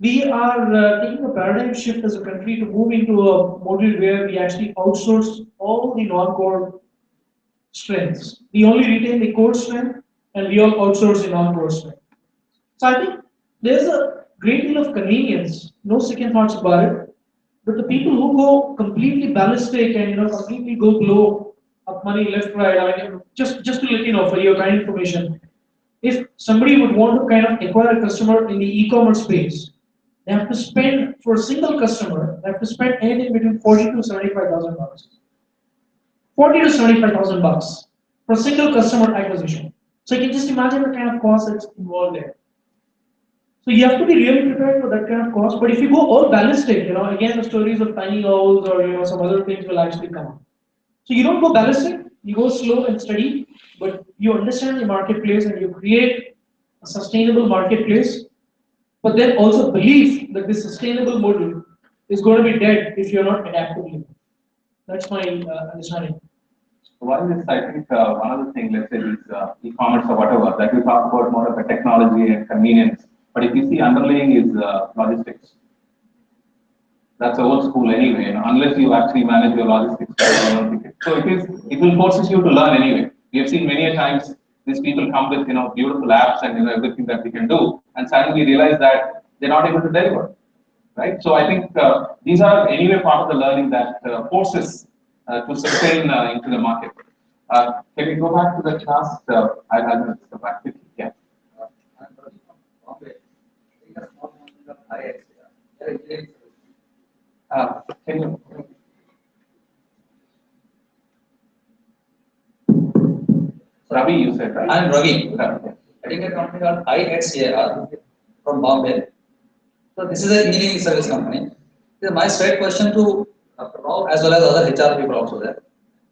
we are taking a paradigm shift as a country to move into a model where we actually outsource all the non-core strengths. We only retain the core strength and we all outsource the non-core strength. So I think there's a great deal of convenience, no second thoughts about it. But the people who go completely ballistic and completely go blow up money left, right, just to let you know for your kind information, if somebody would want to kind of acquire a customer in the e-commerce space, they have to spend for a single customer, they have to spend anything between $40,000 to $75,000. $40,000 to $75,000 for a single customer acquisition. So you can just imagine the kind of cost that's involved there. So you have to be really prepared for that kind of cost. But if you go all ballistic, again the stories of tiny owls or some other things will actually come. So you don't go ballistic, you go slow and steady, but you understand the marketplace and you create a sustainable marketplace.
but then also belief that this sustainable model is going to be dead if you're not adaptable. That's my understanding.
One is, I think, one of the things, let's say, is e-commerce or whatever, that we talk about more of a technology and convenience. But if you see underlying is logistics. That's old school anyway, unless you actually manage your logistics. So it will forces you to learn anyway. We have seen many a times these people come with beautiful apps and everything that we can do, and suddenly realize that they're not able to deliver, right? So I think these are anyway part of the learning that forces to sustain into the market. Can we go back to the class? I'll go back quickly. Yeah. Can you? Ravi, you said, right?
I'm Ravi. I think a company called IHCAR from Bombay. So this is an engineering service company. So my straight question to Dr. Rao as well as other HR people also there.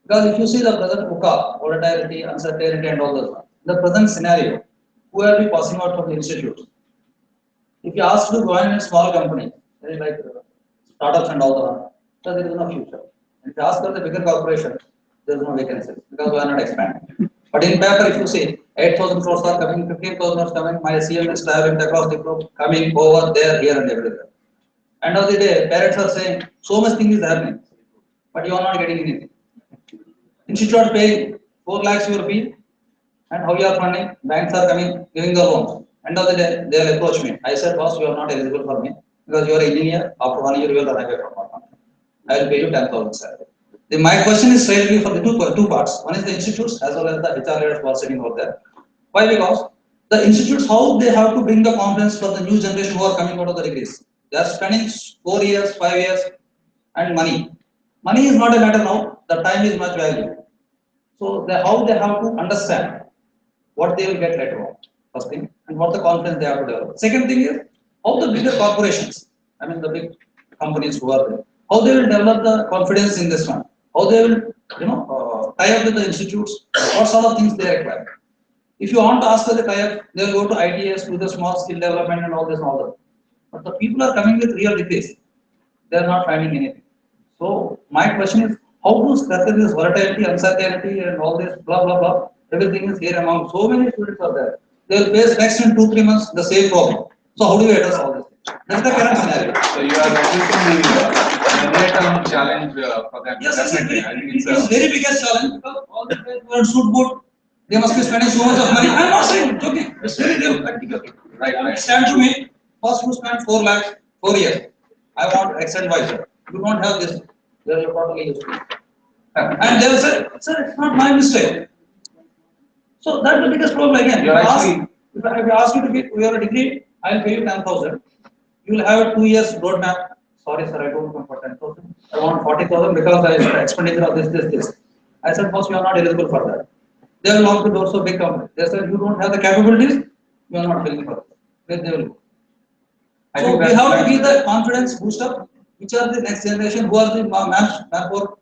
Because if you see the present VUCA, volatility, uncertainty and all those, the present scenario, who will be passing out from the institutes? If you ask to join a small company, like startups and all that, so there is no future. If you ask for the bigger corporations, there is no vacancies because we are not expanding. But in paper, if you see 8,000 crores are coming, 15,000 are coming, my CM is traveling across the globe, coming over there, here and everywhere. End of the day, parents are saying, so much thing is happening, but you are not getting anything. Institute are paying 4 lakhs your fee, and how you are funding, banks are coming, giving the loans. End of the day, they will approach me. I said, boss, you are not eligible for me because you are an engineer. After 1 year, you will run away from our company. I will pay you 10,000 salary. My question is straightly for the two parts. One is the institutes as well as the HR leaders who are sitting over there. Why? Because the institutes, how they have to bring the confidence for the new generation who are coming out of the degrees. They are spending 4 years, 5 years, and money. Money is not a matter now. The time is much value. So how they have to understand what they will get later on. First thing, and what the confidence they have to develop. Second thing is how the bigger corporations, I mean the big companies who are there, how they will develop the confidence in this one. How they will, tie up with the institutes. What sort of things they require. If you want to ask for the tie-up, they will go to ITS, to the small skill development and all this and all that. But the people are coming with real degrees. They are not finding anything. So my question is, how to scratch this volatility, uncertainty, and all this blah blah blah. Everything is here among so many students are there. They will face next in 2-3 months the same problem. So how do we address all this? That's the current scenario.
So you are addressing the near-term challenge for them.
Yes, it's very biggest challenge because all the players who are shoot good, they must be spending so much of money. I'm not saying it's okay. It's very real practical. Right. Stand to me. First you spend 4 lakhs, 4 years. I want X and Y. You don't have this. They are totally useless. And they will say, sir, it's not my mistake. So that's the biggest problem again. If I ask you to give your degree, I will pay you 10,000. You will have a 2 years roadmap. Sorry, sir, I don't want for 10,000. I want 40,000 because I have expenditure of this. I said, boss, you are not eligible for that. They will lock the doors of big company. They said, you don't have the capabilities, you are not eligible for that. They will go. So we have to give the confidence boost up, which are the next generation, who are the manpower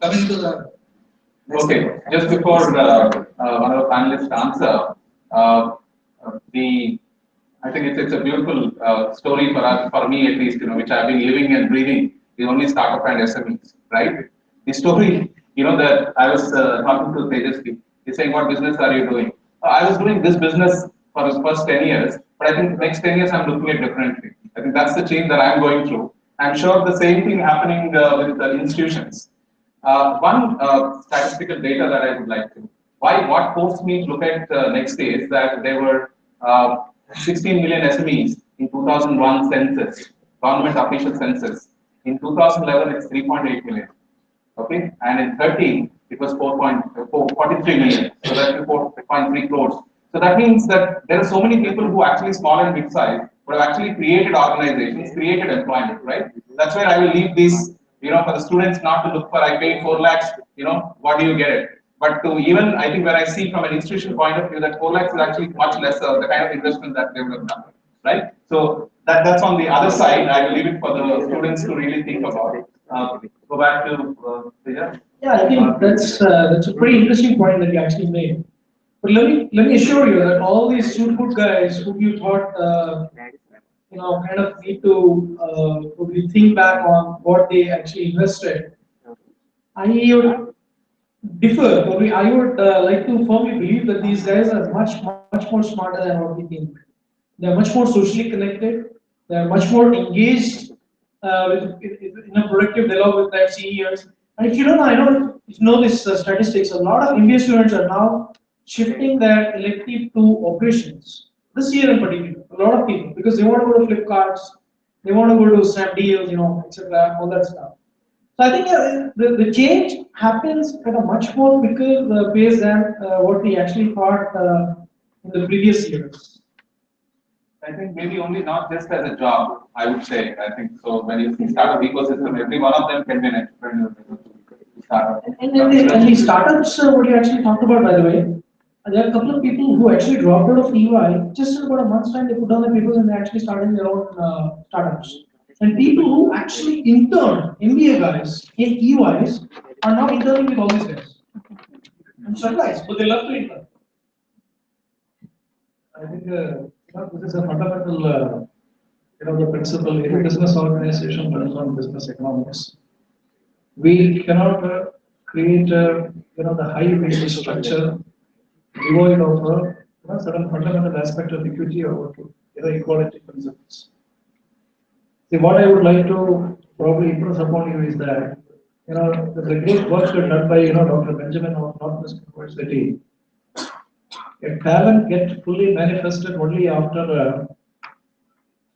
coming to the.
Okay, just before one of the panelists answer, I think it's a beautiful story for us, for me at least, which I've been living and breathing, the only startup and SMEs, right? The story, that I was talking to Tejawsy, he's saying, what business are you doing? I was doing this business for the first 10 years, but I think the next 10 years I'm looking at differently. I think that's the change that I'm going through. I'm sure the same thing happening with the institutions. One statistical data that I would like to, what forced me to look at next day is that there were 16 million SMEs in 2001 census, government official census. In 2011, it's 3.8 million. Okay, and in 13, it was 43 million. So that's 4.3 crores. So that means that there are so many people who actually small and big size, who have actually created organizations, created employment, right? That's where I will leave this, for the students not to look for, I paid 4 lakhs, what do you get it? But to even, I think when I see from an institution point of view that 4 lakhs is actually much lesser, the kind of investment that they would have done, right? So that's on the other side. I will leave it for the students to really think about it. Go back to Teja.
Yeah, I think that's a pretty interesting point that you actually made. But let me assure you that all these shoot good guys who you thought kind of need to probably think back on what they actually invested. I would differ. Probably I would like to firmly believe that these guys are much more smarter than what we think. They are much more socially connected. They are much more engaged in a productive dialogue with their seniors. And if you don't know, I know if you know this statistics, a lot of MBA students are now shifting their elective to operations. This year in particular, a lot of people because they want to go to Flipkarts, they want to go to Snap deals, etc. All that stuff. So I think the change happens at a much more quicker pace than what we actually thought in the previous years.
I think maybe only not just as a job, I would say. I think so. When you see startup ecosystem, every one of them can be an entrepreneur. Startup.
And the startups, what you actually talked about, by the way, there are a couple of people who actually dropped out of EY. Just in about a month's time, they put down the papers and they actually started their own startups. And people who actually interned, MBA guys in EYs, are now interning with all these guys. I'm surprised, but they love to intern. I think this is a fundamental, the principle. Every business organization runs on business economics. We cannot create, the high wage structure devoid of certain fundamental aspect of equity or equality principles. See, what I would like to probably impress upon you is that, the great work done by, Dr. Benjamin of Northwestern University. A talent gets fully manifested only after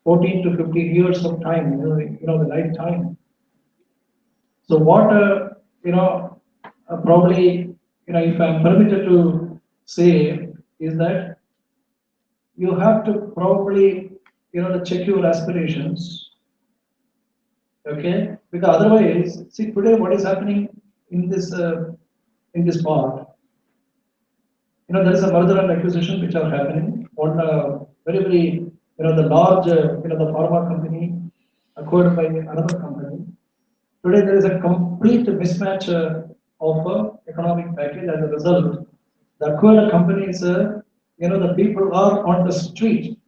14 to 15 years of time, the lifetime. So what, probably, if I'm permitted to say, is that you have to probably, check your aspirations. Okay, because otherwise, see today what is happening in this part. There is a merger and acquisition which are happening. One very the large the pharma company acquired by another company. Today there is a complete mismatch of economic package. As a result, the acquired companies, the people are on the street.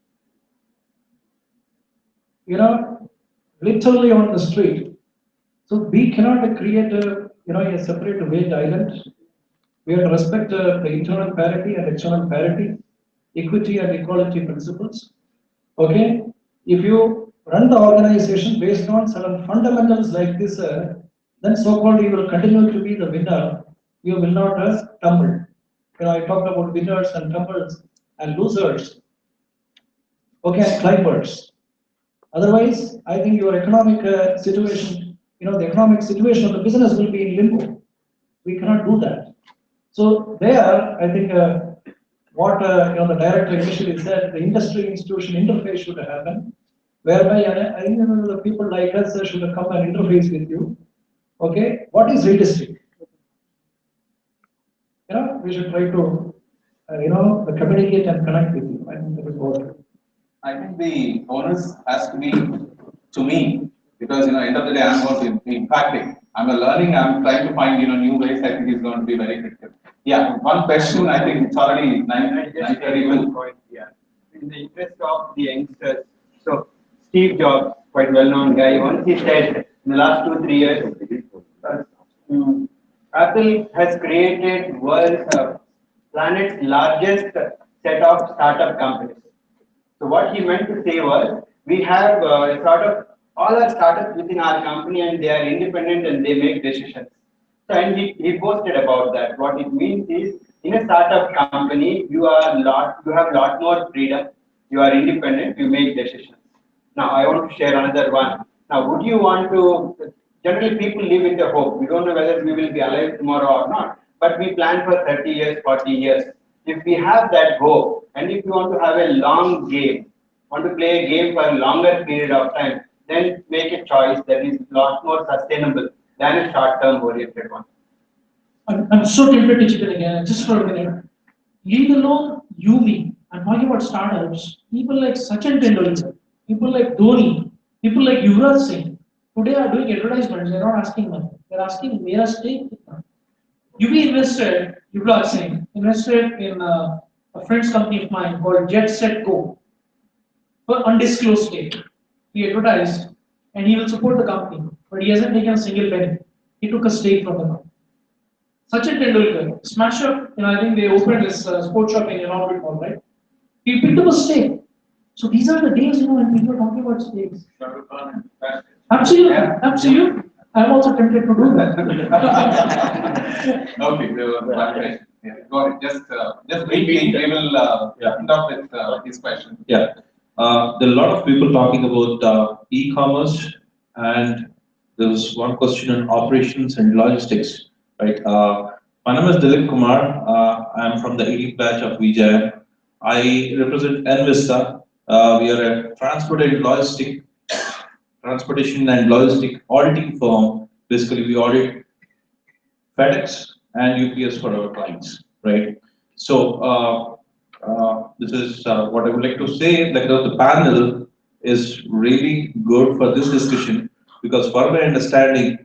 Literally on the street. So we cannot create a separate wage island. We have to respect the internal parity and external parity, equity and equality principles. Okay, if you run the organization based on certain fundamentals like this, then so-called you will continue to be the winner. You will not tumble. I talked about winners and tumbles and losers. Okay, and climbers. Otherwise, I think your economic situation, the economic situation of the business will be in limbo. We cannot do that. So there, I think what the director initially said, the industry institution interface should happen, whereby the people like us should come and interface with you. Okay, what is realistic? We should try to communicate and connect with you. I think that is what.
I think the onus has to be to me because end of the day I'm going to be impacting. I'm learning. I'm trying to find new ways. I think is going to be very critical. Yeah, one question. I think it's already 9:31.
Yeah, in the interest of the youngsters. So Steve Jobs, quite well-known guy, once he said in the last 2-3 years, Apple has created planet's largest set of startup companies. So what he meant to say was, we have sort of all our startups within our company and they are independent and they make decisions. So and he posted about that. What it means is, in a startup company, you have lot more freedom, you are independent, you make decisions. Now I want to share another one. Now would you want to, generally people live with a hope. We don't know whether we will be alive tomorrow or not, but we plan for 30 years, 40 years. If we have that hope, and if you want to have a long game, want to play a game for a longer period of time, then make a choice that is a lot more sustainable than a short-term oriented one.
I'm so tempted to chip in again, just for a minute. Leave alone you, me. I'm talking about startups. People like Sachin Tendulkar, people like Dhoni, people like Yuvraj Singh, today are doing advertisements. They're not asking money. They're asking mera stake. Yuvraj Singh invested in a friend's company of mine called Jet Set Go. for undisclosed stake. He advertised and he will support the company, but he hasn't taken a single penny. He took a stake from the company. Sachin Tendulkar, smasher, I think they opened this sports shop in Aurobindo Mall, right? He picked up a stake. So these are the days, when people are talking about stakes. Absolutely, absolutely. I'm also tempted to do that.
Okay, there was one question. Yeah, go ahead. Just briefly, we will end up with his question.
Yeah. There are a lot of people talking about e-commerce, and there was one question on operations and logistics, right? My name is Dilip Kumar. I am from the elite batch of VJIM. I represent Envista. We are a transportation and logistic auditing firm. Basically, we audit FedEx and UPS for our clients, right? So this is what I would like to say. Like the panel is really good for this discussion because, for my understanding,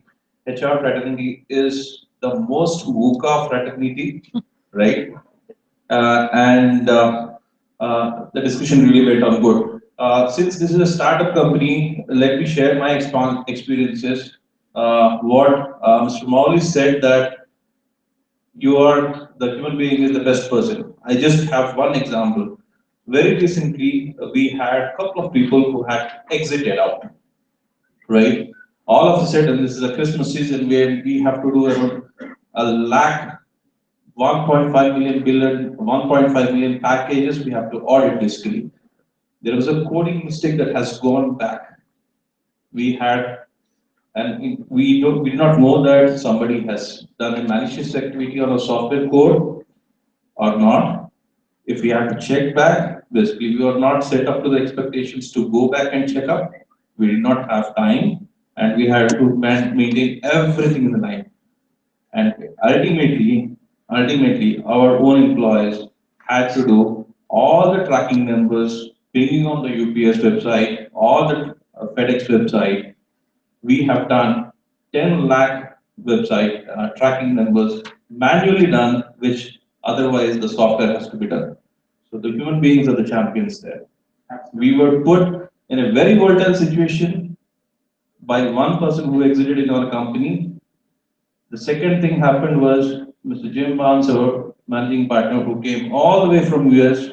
HR fraternity is the most VUCA fraternity, right? And the discussion really went on good. Since this is a startup company, let me share my experiences. What Mr. Mowley said that the human being is the best person. I just have one example. Very recently, we had a couple of people who had exited out, right? All of a sudden, this is a Christmas season where we have to do around a lakh 1.5 million packages we have to audit basically. There was a coding mistake that has gone back. We had, and we did not know that somebody has done a malicious activity on a software code or not. If we had to check back, basically we were not set up to the expectations to go back and check up. We did not have time, and we had to maintain everything in the line. And ultimately, our own employees had to do all the tracking numbers, pinging on the UPS website, all the FedEx website. We have done 10 lakh website tracking numbers manually done, which otherwise the software has to be done. So the human beings are the champions there. We were put in a very volatile situation by one person who exited in our company. The second thing happened was Mr. Jim Barnes, our managing partner, who came all the way from US,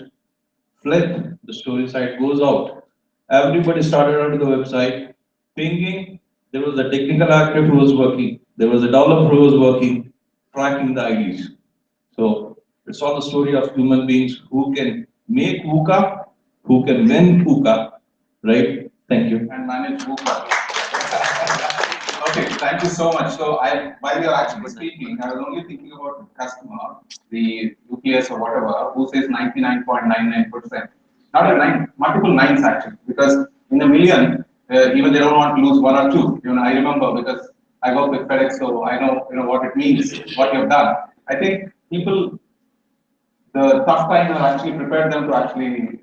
fled. The story site goes out. Everybody started onto the website, pinging. There was a technical actor who was working. There was a developer who was working, tracking the IDs. So it's all the story of human beings who can make VUCA, who can win VUCA, right? Thank you.
And manage VUCA. Okay, thank you so much. So while you're actually speaking, I was only thinking about the customer, the UPS or whatever, who says 99.99%. Not a nine, multiple nines actually, because in a million, even they don't want to lose one or two. I remember because I work with FedEx, so I know what it means, what you've done. I think people, the tough times have actually prepared them to actually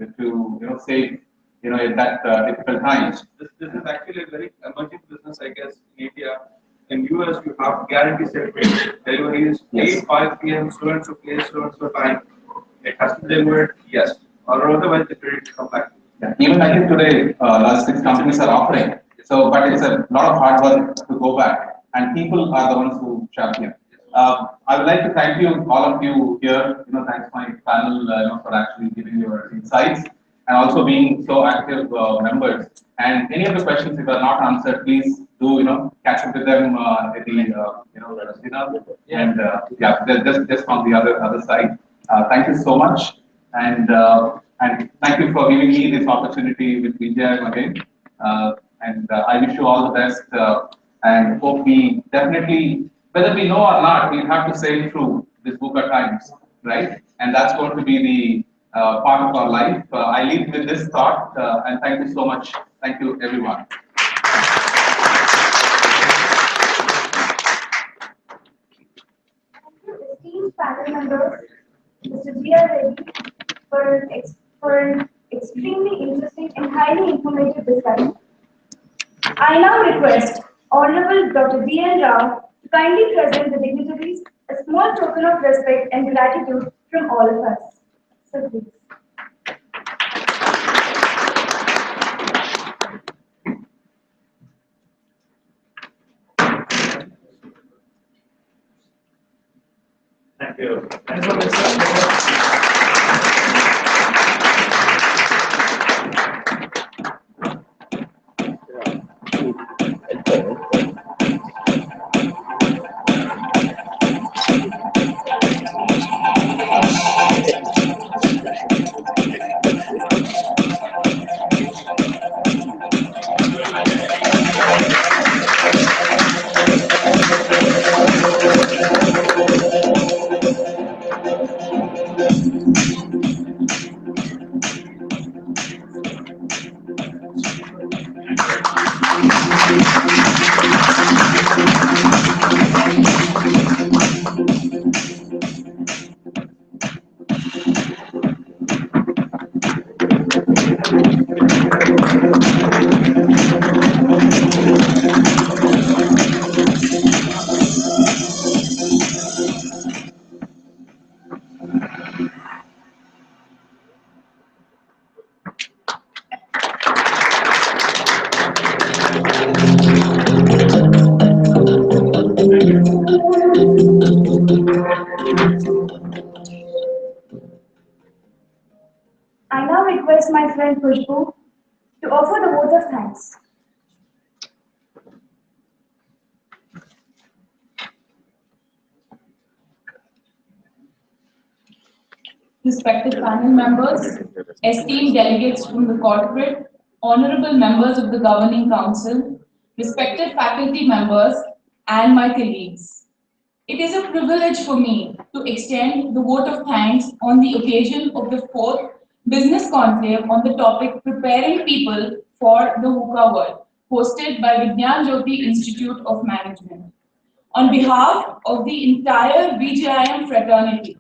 save at that difficult times.
This is actually a very emerging business, I guess, in India. In US, you have guarantee set rate. Deliveries, 8-5 p.m. students to place, students to time. It has to be delivered, yes. Or otherwise, the credit come back.
Yeah. Even I think today, logistics companies are offering. So, but it's a lot of hard work to go back, and people are the ones who champion. I would like to thank you, all of you here. Thanks my panel, for actually giving your insights and also being so active members. And any of the questions if are not answered, please do catch up with them at the dinner. And just on the other side. Thank you so much, and thank you for giving me this opportunity with VJIM again. And I wish you all the best, and hope we definitely, whether we know or not, we have to sail through this VUCA times, right? And that's going to be the part of our life. I leave with this thought, and thank you so much. Thank you, everyone.
Esteemed panel members, Mr. G.R. Reddy, for an extremely interesting and highly informative discussion. I now request Honorable Dr. D.N. Rao to kindly present the dignitaries a small token of respect and gratitude from all of us. So please. I now request my friend Khushbu to offer the vote of thanks.
Respected panel members, esteemed delegates from the corporate, honorable members of the governing council, respected faculty members, and my colleagues. It is a privilege for me to extend the vote of thanks on the occasion of the 4th Business Conclave on the topic Preparing People for the VUCA World, hosted by Vignana Jyothi Institute of Management. On behalf of the entire VJIM fraternity,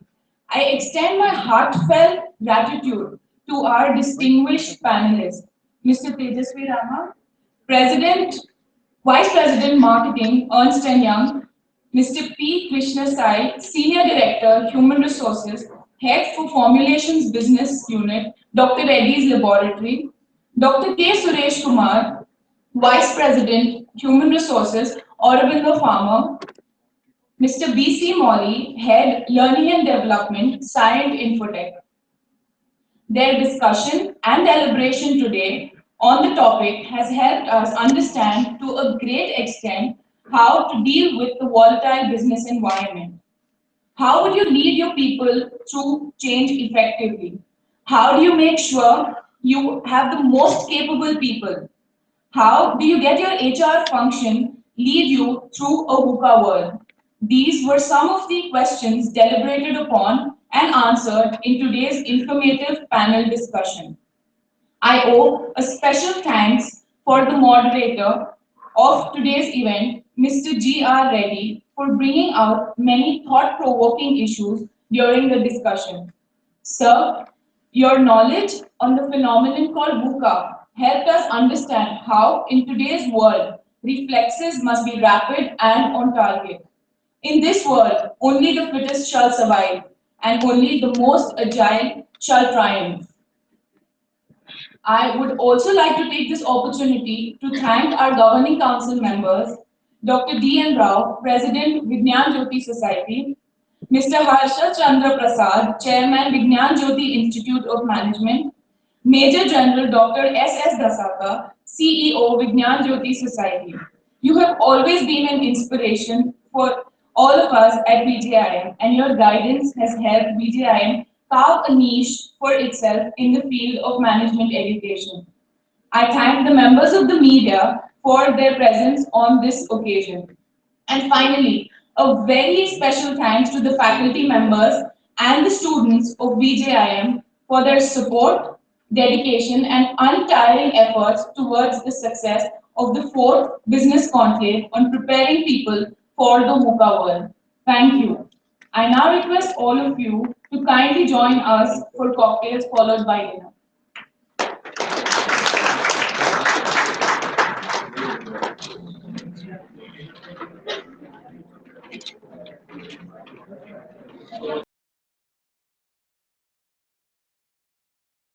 I extend my heartfelt gratitude to our distinguished panelists, Mr. Tejawsy Rama, President, Vice President Marketing, Ernst & Young, Mr. P. Krishna Sai, Senior Director, Human Resources, Head for Formulations Business Unit, Dr. Reddy's Laboratory, Dr. K. Suresh Kumar, Vice President, Human Resources, Aurobindo Pharma, Mr. B.C. Molly, Head, Learning and Development, Science Infotech. Their discussion and deliberation today on the topic has helped us understand to a great extent how to deal with the volatile business environment. How would you lead your people through change effectively? How do you make sure you have the most capable people? How do you get your HR function lead you through a VUCA world? These were some of the questions deliberated upon and answered in today's informative panel discussion. I owe a special thanks for the moderator of today's event, Mr. G.R. Reddy, for bringing out many thought-provoking issues during the discussion. Sir, your knowledge on the phenomenon called VUCA helped us understand how, in today's world, reflexes must be rapid and on target. In this world, only the fittest shall survive, and only the most agile shall triumph. I would also like to take this opportunity to thank our governing council members, Dr. D.N. Rao, President, Vignana Jyothi Society, Mr. Harsha Chandra Prasad, Chairman, Vignana Jyothi Institute of Management, Major General Dr. S.S. Dasaka, CEO, Vignana Jyothi Society. You have always been an inspiration for all of us at VJIM, and your guidance has helped VJIM carve a niche for itself in the field of management education. I thank the members of the media for their presence on this occasion. And finally, a very special thanks to the faculty members and the students of VJIM for their support, dedication, and untiring efforts towards the success of the 4th Business Conclave on preparing people for the VUCA world. Thank you. I now request all of you to kindly join us for cocktails followed by dinner.